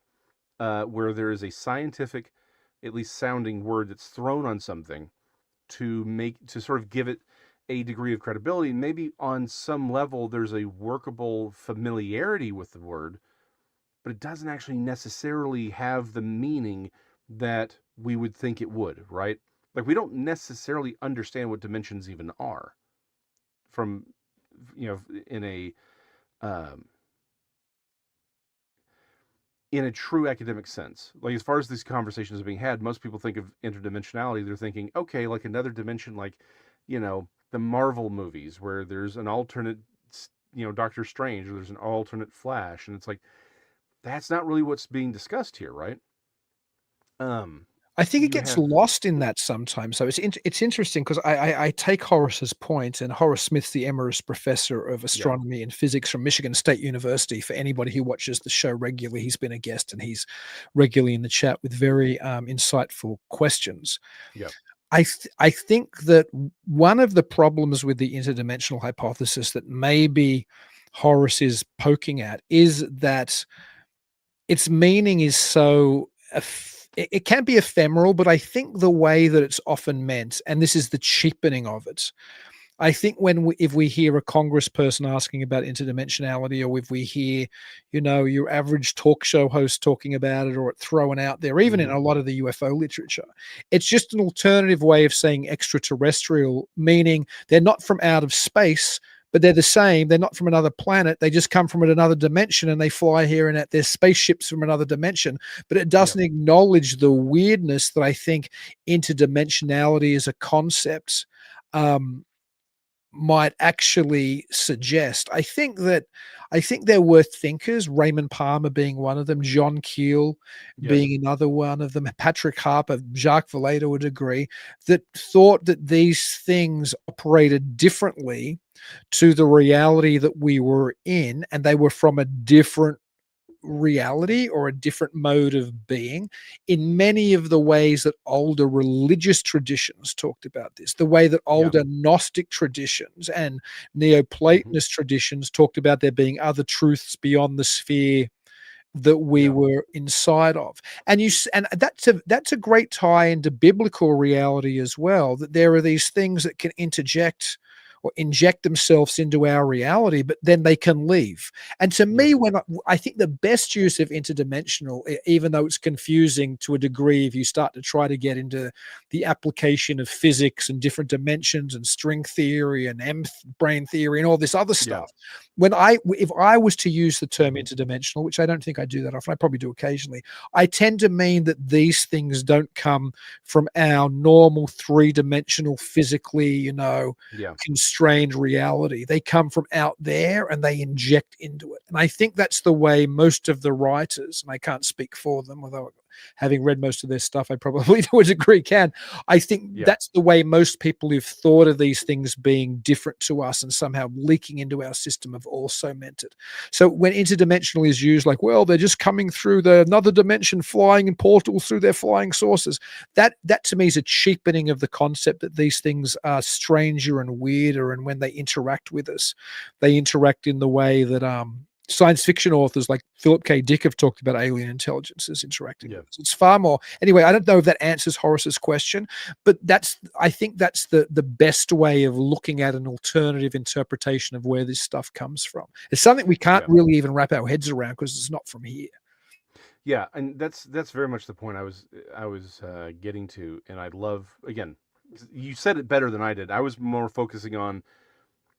where there is a scientific, at least sounding word that's thrown on something to sort of give it a degree of credibility. Maybe on some level there's a workable familiarity with the word, but it doesn't actually necessarily have the meaning that we would think it would, right? Like, we don't necessarily understand what dimensions even are from, in a true academic sense. Like, as far as these conversations are being had, most people think of interdimensionality, they're thinking, okay, like another dimension, like, the Marvel movies where there's an alternate, Doctor Strange, or there's an alternate Flash. And it's like, that's not really what's being discussed here, right? I think it gets lost in that sometimes. So it's interesting because I take Horace's point, and Horace Smith's the Emeritus Professor of Astronomy and Physics from Michigan State University. For anybody who watches the show regularly, he's been a guest and he's regularly in the chat with very insightful questions. Yeah. I think that one of the problems with the interdimensional hypothesis that maybe Horace is poking at is that its meaning is so it can be ephemeral, but I think the way that it's often meant, and this is the cheapening of it, I think if we hear a congressperson asking about interdimensionality, or if we hear, your average talk show host talking about it, or it thrown out there, even in a lot of the UFO literature, it's just an alternative way of saying extraterrestrial, meaning they're not from out of space, but they're the same. They're not from another planet. They just come from another dimension and they fly here, and they're spaceships from another dimension. But it doesn't acknowledge the weirdness that I think interdimensionality as a concept might actually suggest. I think there were thinkers, Raymond Palmer being one of them, John Keel being another one of them, Patrick Harper, Jacques Vallée to a degree, that thought that these things operated differently to the reality that we were in, and they were from a different reality or a different mode of being, in many of the ways that older religious traditions talked about this, the way that older Gnostic traditions and Neoplatonist traditions talked about there being other truths beyond the sphere that we were inside of. And that's a great tie into biblical reality as well, that there are these things that can interject or inject themselves into our reality, but then they can leave. And to me, when I think the best use of interdimensional, even though it's confusing to a degree, if you start to try to get into the application of physics and different dimensions and string theory and brain theory and all this other stuff, if I was to use the term interdimensional, which I don't think I do that often, I probably do occasionally, I tend to mean that these things don't come from our normal three-dimensional, physically, constrained reality. They come from out there and they inject into it. And I think that's the way most of the writers, and I can't speak for them, although having read most of their stuff, I probably to a degree can. I think that's the way most people who've thought of these things being different to us and somehow leaking into our system have also meant it. So when interdimensional is used, like, well, they're just coming through another dimension, flying in portals through their flying saucers, that to me is a cheapening of the concept that these things are stranger and weirder, and when they interact with us, they interact in the way that science fiction authors like Philip K. Dick have talked about alien intelligences interacting with us. It's far more. Anyway, I don't know if that answers Horace's question, but I think that's the best way of looking at an alternative interpretation of where this stuff comes from. It's something we can't really even wrap our heads around because it's not from here. Yeah, and that's very much the point I was getting to, and I love, again, you said it better than I did. I was more focusing on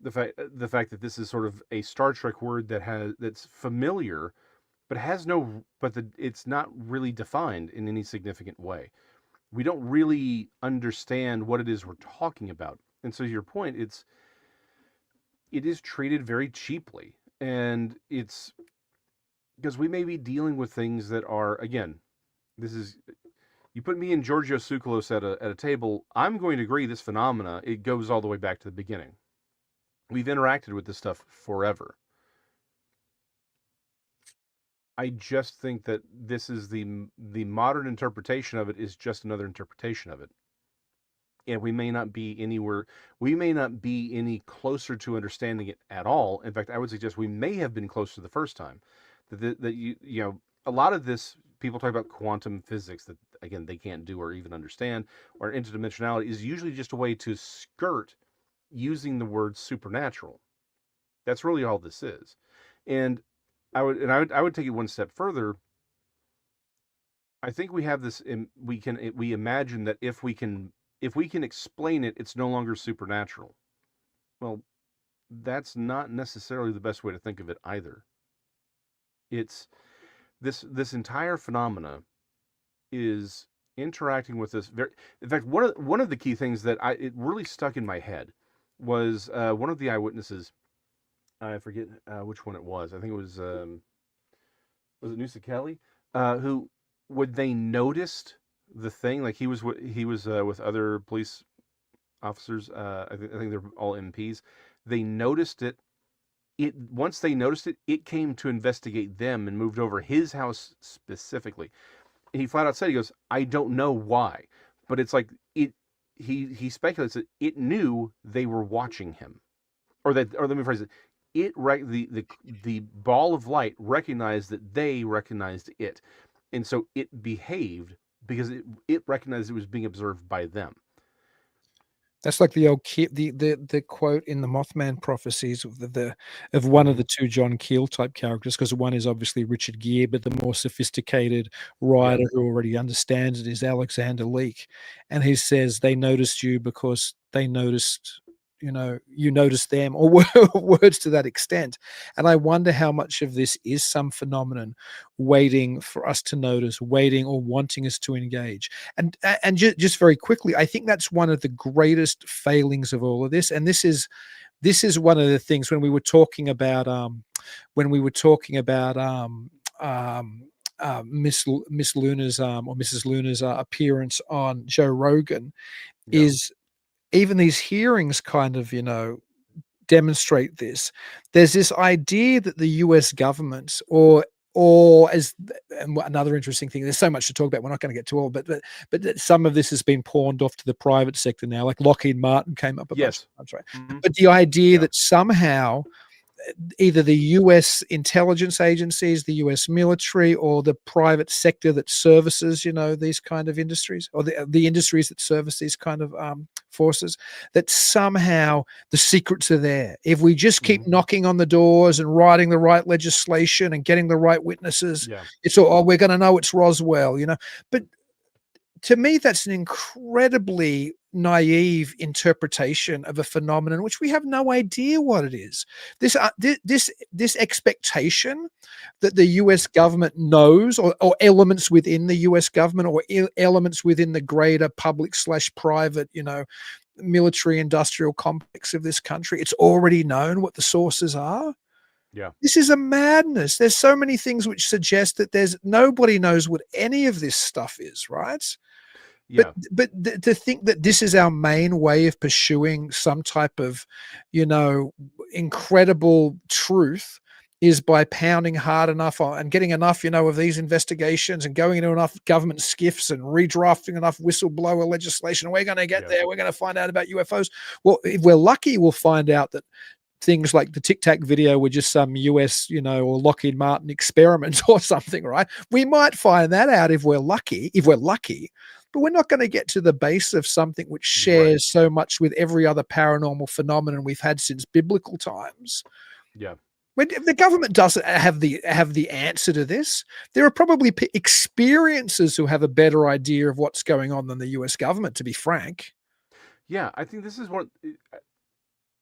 the fact that this is sort of a Star Trek word that's familiar, but it's not really defined in any significant way. We don't really understand what it is we're talking about, and so to your point, it is treated very cheaply, and it's because we may be dealing with things that are, again, you put me and Giorgio Tsoukalos at a table, I'm going to agree this phenomena, it goes all the way back to the beginning. We've interacted with this stuff forever. I just think that this is the modern interpretation of it is just another interpretation of it. And we may not be any closer to understanding it at all. In fact, I would suggest we may have been closer the first time. That you know, a lot of this, people talk about quantum physics that, again, they can't do or even understand, or interdimensionality is usually just a way to skirt using the word supernatural. That's really all this is. And I would take it one step further. I think we have this, we imagine that if we can explain it, it's no longer supernatural. Well, that's not necessarily the best way to think of it either. It's this entire phenomena is interacting with this very. In fact, one of the key things that it really stuck in my head was one of the eyewitnesses. I forget which one it was. I think it was it Noosa Kelly, who when they noticed the thing, like he was with other police officers. I think they're all MPs. They noticed it. Once they noticed it, it came to investigate them and moved over his house specifically. And he flat out said, he goes, I don't know why, but it's like he speculates that it knew they were watching him, or let me phrase it. The ball of light recognized that they recognized it, and so it behaved because it recognized it was being observed by them. That's like the old the quote in the Mothman prophecies of one of the two John Keel type characters, because one is obviously Richard Gere, but the more sophisticated writer who already understands it is Alexander Leake, and he says they noticed you because they noticed, you noticed them, or words to that extent. And I wonder how much of this is some phenomenon waiting for us to notice, waiting or wanting us to engage. And just very quickly, I think that's one of the greatest failings of all of this. And this is one of the things when we were talking about Miss Luna's or Mrs. Luna's appearance on Joe Rogan, is even these hearings kind of, demonstrate this. There's this idea that the US government and another interesting thing, there's so much to talk about, we're not going to get to all, but that some of this has been pawned off to the private sector now, like Lockheed Martin came up a bunch of times, right? Mm-hmm. But the idea that somehow either the US intelligence agencies, the US military, or the private sector that services, these kind of industries, or the industries that service these kind of forces, that somehow the secrets are there. If we just keep knocking on the doors and writing the right legislation and getting the right witnesses, it's all, we're going to know it's Roswell, But to me, that's an incredibly naive interpretation of a phenomenon which we have no idea what it is. This expectation that the US government knows, or elements within the US government, or elements within the greater public/private, military industrial complex of this country, it's already known what the sources are. Yeah. This is a madness. There's so many things which suggest that nobody knows what any of this stuff is, right? Yeah. But to think that this is our main way of pursuing some type of, incredible truth is by pounding hard enough on and getting enough, of these investigations and going into enough government skiffs and redrafting enough whistleblower legislation. We're going to get there. We're going to find out about UFOs. Well, if we're lucky, we'll find out that things like the Tic Tac video were just some US, or Lockheed Martin experiment or something, right? We might find that out if we're lucky, but we're not going to get to the base of something which shares so much with every other paranormal phenomenon we've had since biblical times. Yeah. When the government doesn't have the answer to this, there are probably experiencers who have a better idea of what's going on than the US government, to be frank. Yeah, I think this is one.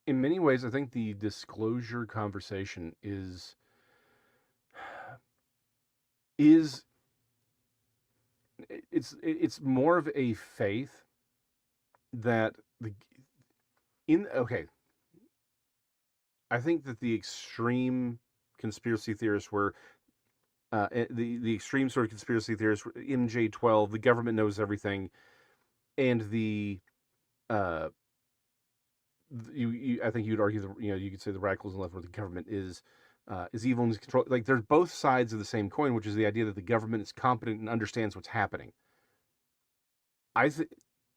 In many ways, I think the disclosure conversation is it's more of a faith that I think that the extreme conspiracy theorists were the extreme sort of conspiracy theorists were MJ12, the government knows everything, and I think you'd argue you could say the radicals on the left where the government is evil and is control. Like, there's both sides of the same coin, which is the idea that the government is competent and understands what's happening.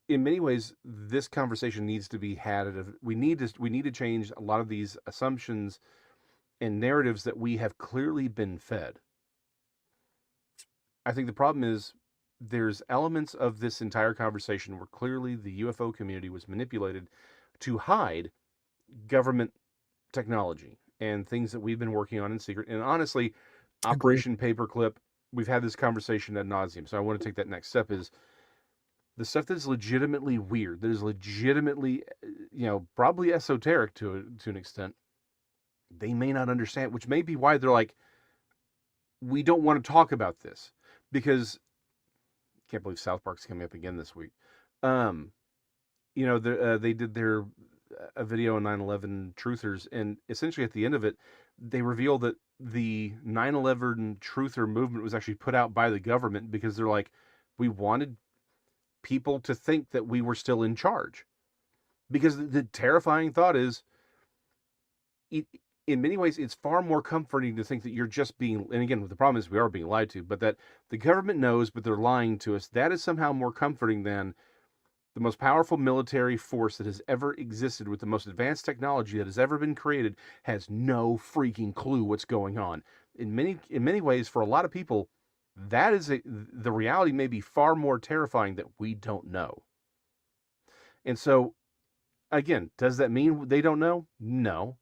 In many ways, this conversation needs to be had we need to change a lot of these assumptions and narratives that we have clearly been fed. I think the problem is there's elements of this entire conversation where clearly the UFO community was manipulated to hide government technology and things that we've been working on in secret. And honestly, Operation Paperclip, we've had this conversation ad nauseum. So I want to take that next step is the stuff that is legitimately weird, that is legitimately, probably esoteric to an extent. They may not understand, which may be why they're like, we don't want to talk about this, because I can't believe South Park's coming up again this week. They did a video on 9/11 truthers, and essentially at the end of it, they reveal that the 9/11 truther movement was actually put out by the government because they're like, we wanted people to think that we were still in charge. Because the terrifying thought is, in many ways, it's far more comforting to think that you're just being, and again, the problem is we are being lied to, but that the government knows, but they're lying to us. That is somehow more comforting than the most powerful military force that has ever existed with the most advanced technology that has ever been created has no freaking clue what's going on. In many ways, for a lot of people, that is the reality may be far more terrifying that we don't know. And so, again, does that mean they don't know? No.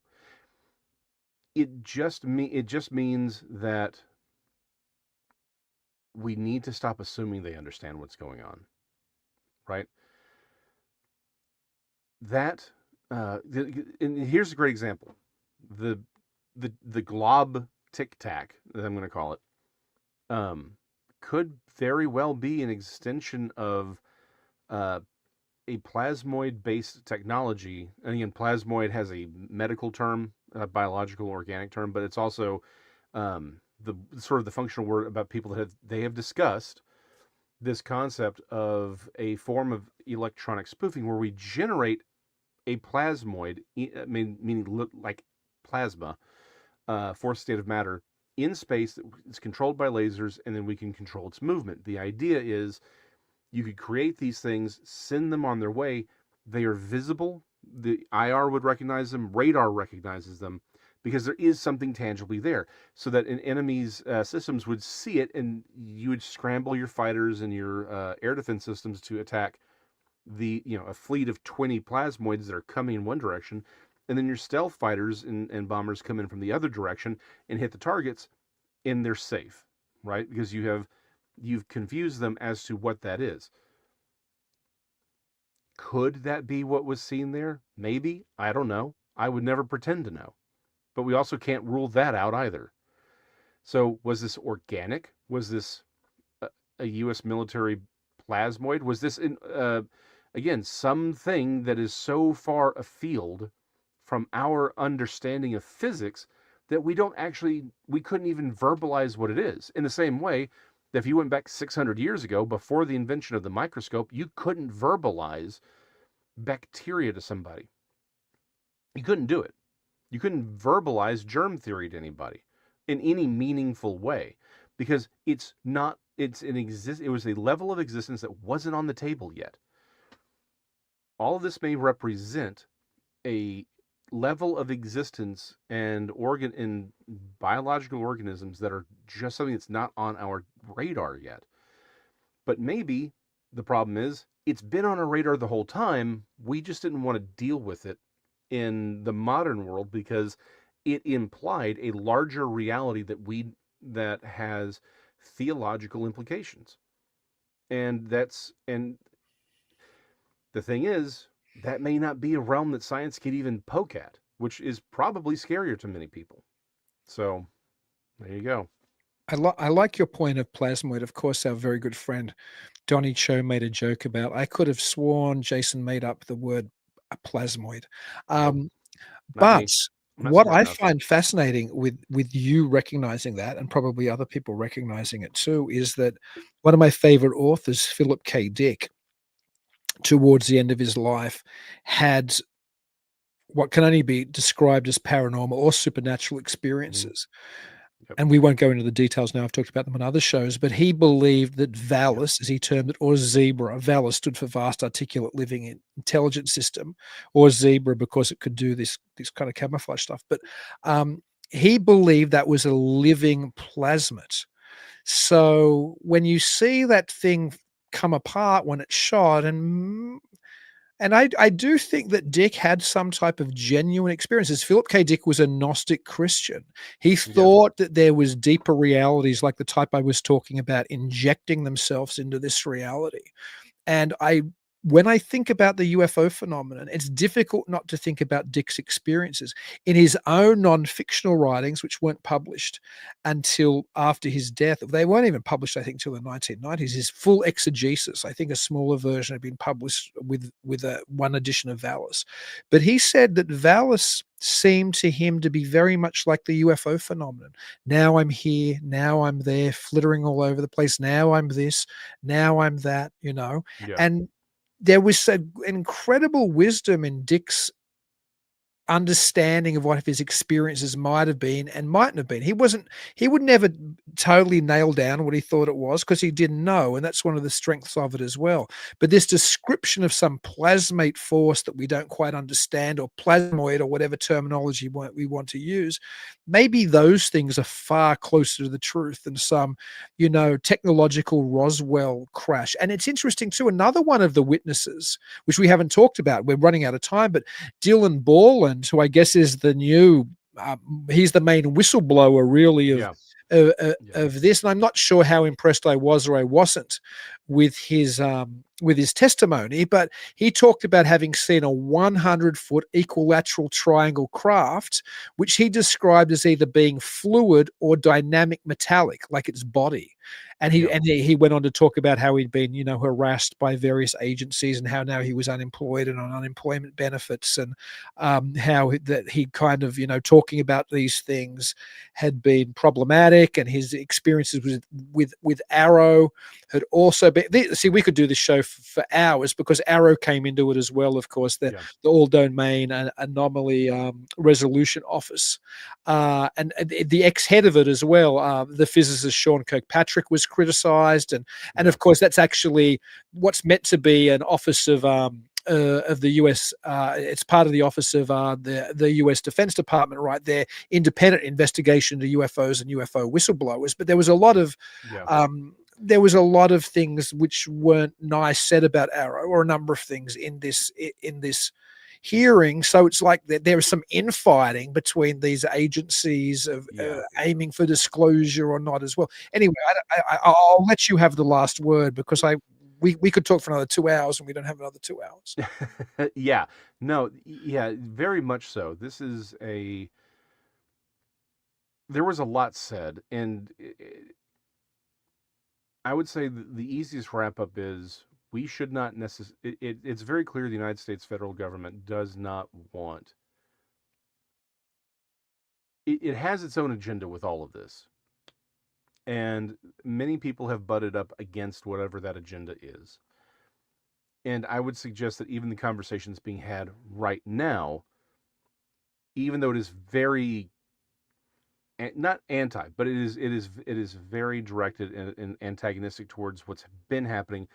It just means that we need to stop assuming they understand what's going on, right? And here's a great example: the glob Tic Tac, that I'm going to call it, could very well be an extension of a plasmoid-based technology. And again, plasmoid has a medical term, a biological, organic term, but it's also the sort of the functional word about people that they have discussed this concept of a form of electronic spoofing where we generate a plasmoid, meaning like plasma, fourth state of matter, in space that is controlled by lasers, and then we can control its movement. The idea is you could create these things, send them on their way. They are visible. The IR would recognize them. Radar recognizes them because there is something tangibly there, so that an enemy's systems would see it, and you would scramble your fighters and your air defense systems to attack a fleet of 20 plasmoids that are coming in one direction, and then your stealth fighters and bombers come in from the other direction and hit the targets, and they're safe, right? Because you've confused them as to what that is. Could that be what was seen there? Maybe. I don't know. I would never pretend to know. But we also can't rule that out either. So was this organic? Was this a U.S. military plasmoid? Was this, again, something that is so far afield from our understanding of physics that we couldn't even verbalize what it is. In the same way that if you went back 600 years ago, before the invention of the microscope, you couldn't verbalize bacteria to somebody. You couldn't do it. You couldn't verbalize germ theory to anybody in any meaningful way, because it was a level of existence that wasn't on the table yet. All of this may represent a level of existence and in biological organisms that are just something that's not on our radar yet. But maybe the problem is it's been on our radar the whole time. We just didn't want to deal with it in the modern world because it implied a larger reality that has theological implications. And the thing is, that may not be a realm that science could even poke at, which is probably scarier to many people. So there you go. I like your point of plasmoid. Of course, our very good friend Donnie Cho made a joke about, I could have sworn Jason made up the word a plasmoid. But what I find fascinating with you recognizing that, and probably other people recognizing it too, is that one of my favorite authors, Philip K. Dick, towards the end of his life, had what can only be described as paranormal or supernatural experiences. Yep. And we won't go into the details now. I've talked about them on other shows, but he believed that VALIS, as he termed it, or zebra, VALIS stood for Vast Articulate Living Intelligence System, or zebra because it could do this kind of camouflage stuff. But he believed that was a living plasmid. So when you see that thing come apart when it's shot, and I do think that Dick had some type of genuine experiences. Philip K. Dick was a Gnostic Christian. He thought that there was deeper realities like the type I was talking about injecting themselves into this reality. And when I think about the UFO phenomenon, it's difficult not to think about Dick's experiences in his own non-fictional writings, which weren't published until after his death. They weren't even published, I think, until the 1990s. His full exegesis, I think a smaller version had been published with one edition of VALIS. But he said that VALIS seemed to him to be very much like the UFO phenomenon. Now I'm here, now I'm there, flittering all over the place. Now I'm this, now I'm that, Yeah. And there was an incredible wisdom in Dick's understanding of what his experiences might have been and mightn't have been. He would never totally nail down what he thought it was because he didn't know, and that's one of the strengths of it as well. But this description of some plasmate force that we don't quite understand, or plasmoid, or whatever terminology we want to use, maybe those things are far closer to the truth than some, technological Roswell crash. And it's interesting too, another one of the witnesses, which we haven't talked about, we're running out of time, but Dylan Borland, who I guess is the new, he's the main whistleblower really of this. And I'm not sure how impressed I was or I wasn't with his testimony, but he talked about having seen a 100-foot equilateral triangle craft, which he described as either being fluid or dynamic metallic, like its body. And he went on to talk about how he'd been, harassed by various agencies and how now he was unemployed and on unemployment benefits, and how that he kind of, talking about these things had been problematic, and his experiences with Arrow had also been. See, we could do this show for hours because Arrow came into it as well. Of course, the All Domain Anomaly Resolution Office, and the ex-head of it as well, the physicist Sean Kirkpatrick, was criticized, and of course that's actually what's meant to be an office of the US. It's part of the office of the US Defense Department, right? Their independent investigation into UFOs and UFO whistleblowers. But there was a lot of things which weren't nice said about Arrow, or a number of things in this hearing. So it's like there is some infighting between these agencies of aiming for disclosure or not as well. Anyway, I'll let you have the last word because we could talk for another 2 hours and we don't have another 2 hours. Very much so. There was a lot said, and I would say the easiest wrap up is we should not necessarily. It's very clear the United States federal government does not want. it has its own agenda with all of this. And many people have butted up against whatever that agenda is. And I would suggest that even the conversations being had right now, even though it is very, not anti, but it is very directed and antagonistic towards what's been happening,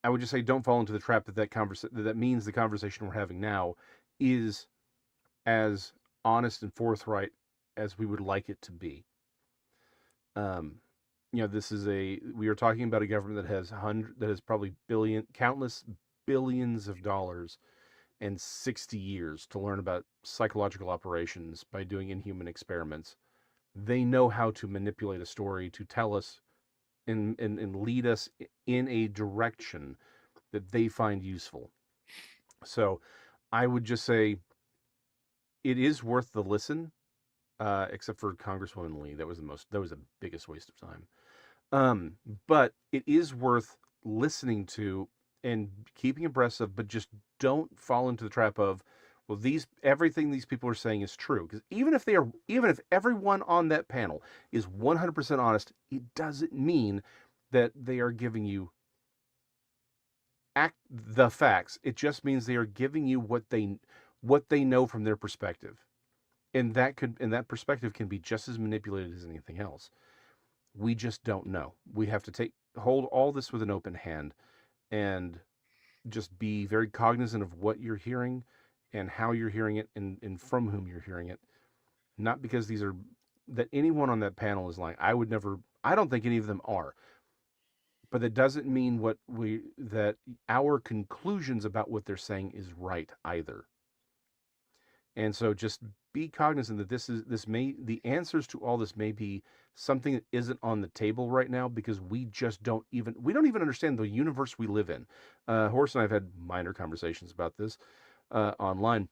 I would just say don't fall into the trap that means the conversation we're having now is as honest and forthright as we would like it to be. We are talking about a government that has probably countless billions of dollars and 60 years to learn about psychological operations by doing inhuman experiments. They know how to manipulate a story to tell us and lead us in a direction that they find useful. So I would just say it is worth the listen, except for Congresswoman Lee. That was the biggest waste of time. But it is worth listening to and keeping abreast of, but just don't fall into the trap of, well, everything these people are saying is true. Because even if everyone on that panel is 100% honest, it doesn't mean that they are giving you the facts. It just means they are giving you what they know from their perspective. And that perspective can be just as manipulated as anything else. We just don't know. We have to hold all this with an open hand and just be very cognizant of what you're hearing and how you're hearing it and from whom you're hearing it. Not because that anyone on that panel is lying. I don't think any of them are. But that doesn't mean that our conclusions about what they're saying is right either. And so just be cognizant that the answers to all this may be something that isn't on the table right now because we don't even understand the universe we live in. Horace and I have had minor conversations about this online.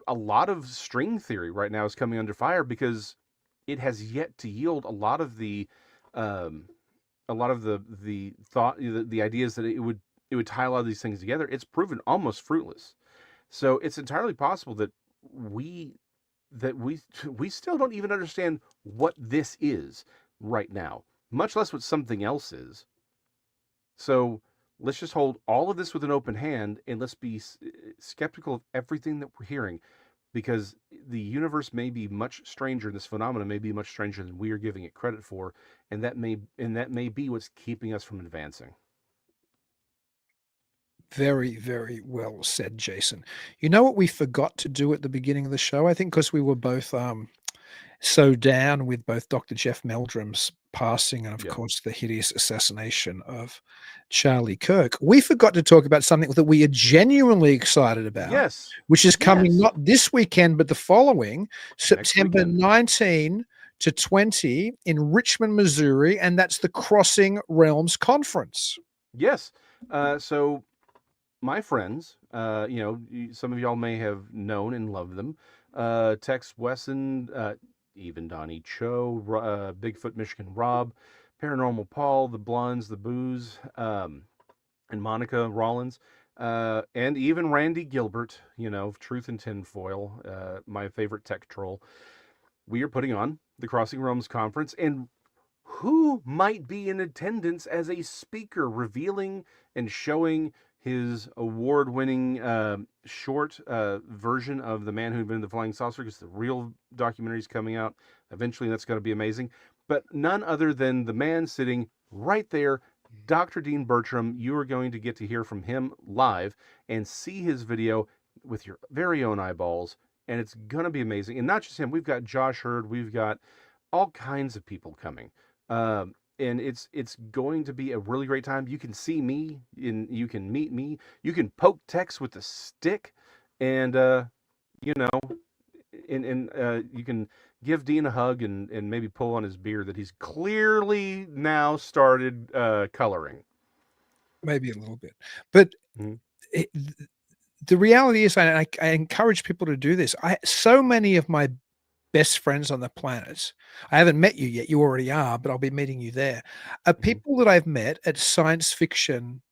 A lot of string theory right now is coming under fire because it has yet to yield a lot of the thought, the ideas that it would tie a lot of these things together. It's proven almost fruitless. So it's entirely possible that we still don't even understand what this is right now, much less what something else is. So let's just hold all of this with an open hand and let's be skeptical of everything that we're hearing, because the universe may be much stranger. This phenomenon may be much stranger than we are giving it credit for, and that may be what's keeping us from advancing. Very, very well said, Jason. You know what we forgot to do at the beginning of the show? I think because we were both so down with both Dr. Jeff Meldrum's passing and, of course, the hideous assassination of Charlie Kirk. We forgot to talk about something that we are genuinely excited about. Yes. Which is coming not this weekend, but the following, September 19 to 20 in Richmond, Missouri, and that's the Crossing Realms Conference. Yes. So my friends, some of y'all may have known and loved them. Tex Wesson, even Donnie Cho, Bigfoot Michigan Rob, Paranormal Paul, the Blondes, the Booze, and Monica Rollins, and even Randy Gilbert, Truth and Tinfoil, my favorite tech troll. We are putting on the Crossing Realms Conference, and who might be in attendance as a speaker, revealing and showing his award-winning short version of The Man Who Invented the Flying Saucer, because the real documentary is coming out eventually, and that's going to be amazing. But none other than the man sitting right there, Dr. Dean Bertram. You are going to get to hear from him live and see his video with your very own eyeballs, and it's going to be amazing. And not just him. We've got Josh Hurd. We've got all kinds of people coming. And it's going to be a really great time. You can see me, and you can meet me. You can poke Tex with a stick, and you can give Dean a hug and maybe pull on his beard that he's clearly now started coloring. Maybe a little bit, but the reality is, I encourage people to do this. So many of my best friends on the planet, I haven't met you yet, you already are, but I'll be meeting you there, are people that I've met at science fiction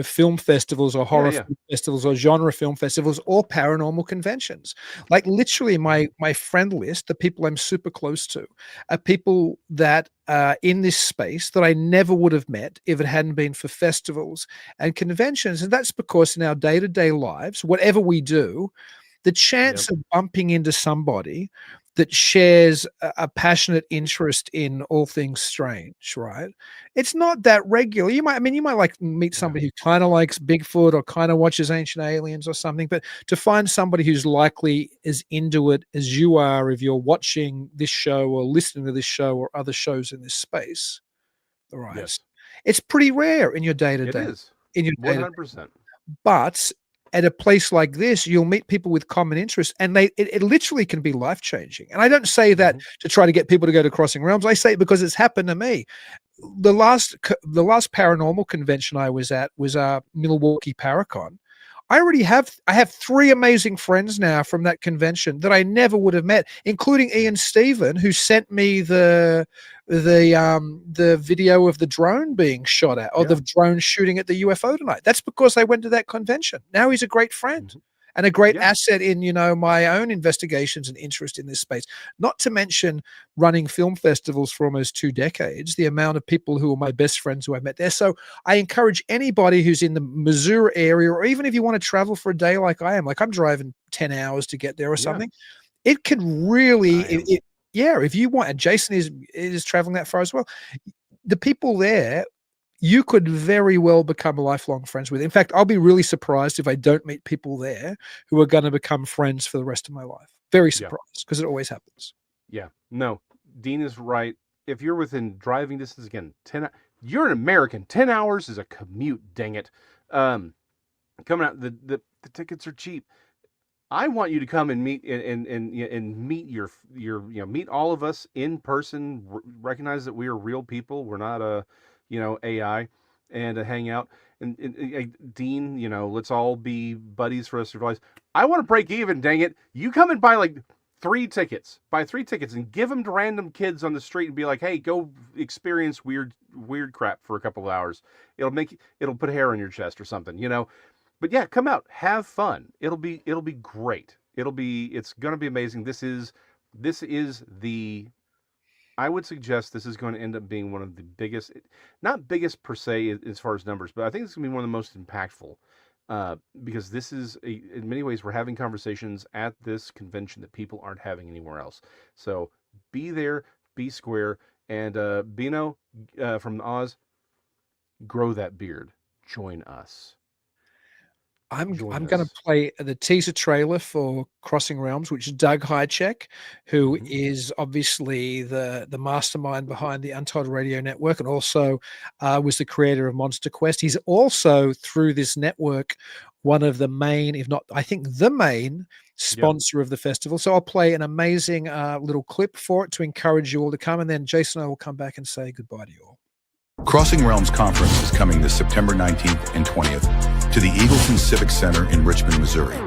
film festivals or horror yeah. film festivals or genre film festivals or paranormal conventions. Like literally my friend list, the people I'm super close to, are people that are in this space that I never would have met if it hadn't been for festivals and conventions. And that's because in our day-to-day lives, whatever we do, the chance of bumping into somebody that shares a passionate interest in all things strange, right? It's not that regular. You might like meet somebody who kind of likes Bigfoot or kind of watches Ancient Aliens or something, but to find somebody who's likely as into it as you are if you're watching this show or listening to this show or other shows in this space, all right? Yes. It's pretty rare in your day to It day. is. In your 100%. But at a place like this, you'll meet people with common interests, and it literally can be life changing. And I don't say that to try to get people to go to Crossing Realms. I say it because it's happened to me. The last paranormal convention I was at was Milwaukee Paracon. I have 3 amazing friends now from that convention that I never would have met, including Ian Stephen, who sent me the video of the drone being shot at, or the drone shooting at the UFO tonight. That's because I went to that convention. Now he's a great friend and a great asset in, my own investigations and interest in this space. Not to mention running film festivals for almost 2 decades, the amount of people who are my best friends who I've met there. So I encourage anybody who's in the Missouri area, or even if you want to travel for a day like I am, like I'm driving 10 hours to get there or something, it can really, if you want, and Jason is traveling that far as well, the people there, you could very well become lifelong friends with. In fact, I'll be really surprised if I don't meet people there who are going to become friends for the rest of my life. Very surprised, because it always happens. Yeah. No, Dean is right. If you're within driving distance, again, you're an American. 10 hours is a commute, dang it. Coming out, the tickets are cheap. I want you to come and meet and meet your meet all of us in person. Recognize that we are real people. We're not AI, and hang out. And Dean, let's all be buddies for the rest of our lives. I want to break even. Dang it! You come and buy like 3 tickets. Buy 3 tickets and give them to random kids on the street and be like, "Hey, go experience weird crap for a couple of hours. It'll put hair on your chest or something, But yeah, come out, have fun. It'll be great. It's gonna be amazing. This is I would suggest this is going to end up being one of the biggest, not biggest per se as far as numbers, but I think it's going to be one of the most impactful, because this is in many ways, we're having conversations at this convention that people aren't having anywhere else. So be there, be square, and Bino from Oz, grow that beard. Join us. I'm going to play the teaser trailer for Crossing Realms, which is Doug Hychek, who is obviously the mastermind behind the Untold Radio Network, and also was the creator of Monster Quest. He's also, through this network, one of the main, if not, I think the main sponsor of the festival. So I'll play an amazing little clip for it to encourage you all to come, and then Jason and I will come back and say goodbye to you all. Crossing Realms Conference is coming this September 19th and 20th to the Eagleton Civic Center in Richmond, Missouri.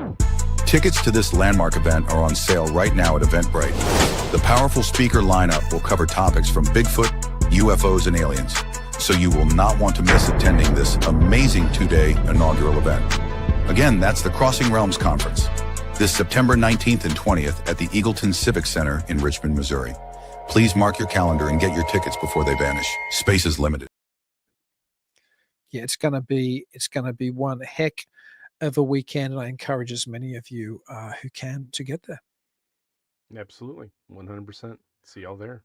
Tickets to this landmark event are on sale right now at Eventbrite. The powerful speaker lineup will cover topics from Bigfoot, UFOs, and aliens, so you will not want to miss attending this amazing 2-day inaugural event. Again, that's the Crossing Realms Conference, this September 19th and 20th at the Eagleton Civic Center in Richmond, Missouri. Please mark your calendar and get your tickets before they vanish. Space is limited. Yeah, it's going to be one heck of a weekend, and I encourage as many of you who can to get there. Absolutely, 100%. See y'all there.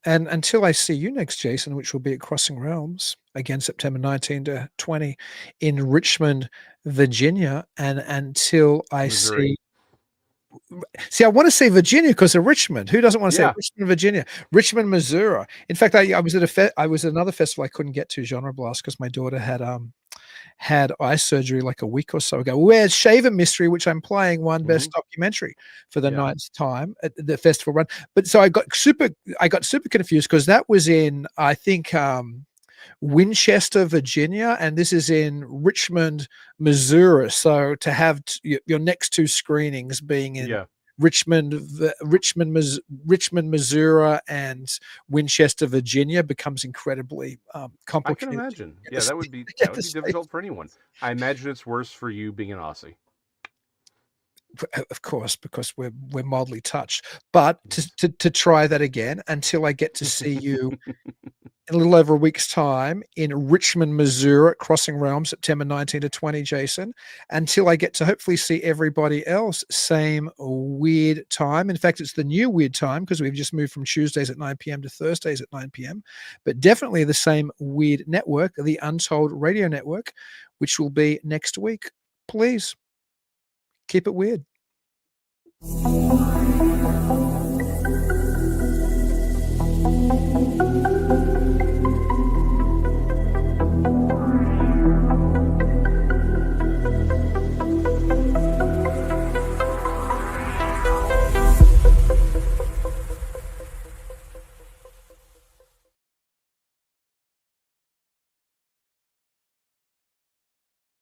And until I see you next, Jason, which will be at Crossing Realms, again, September 19 to 20 in Richmond, Virginia, and until I Missouri. See, I want to say Virginia because of Richmond. Who doesn't want to say Richmond, Virginia? Richmond, Missouri. In fact, I was at another festival I couldn't get to, Genre Blast, because my daughter had eye surgery like a week or so ago. Where's Shaver Mystery, which I'm playing, won Best Documentary for the 9th time at the festival run. But so I got super confused because that was in, I think, Winchester, Virginia, and this is in Richmond, Missouri. So to have your next 2 screenings being in Richmond, Missouri, and Winchester, Virginia becomes incredibly I complicated. can imagine. to Yeah, get that the- would be to get the difficult for anyone. I imagine it's worse for you being an Aussie. Of course, because we're mildly touched. But to try that again until I get to see you in a little over a week's time in Richmond, Missouri, at Crossing Realms, September 19 to 20, Jason, until I get to hopefully see everybody else, same weird time. In fact, it's the new weird time because we've just moved from Tuesdays at 9 p.m. to Thursdays at 9 p.m., but definitely the same weird network, the Untold Radio Network, which will be next week. Please keep it weird.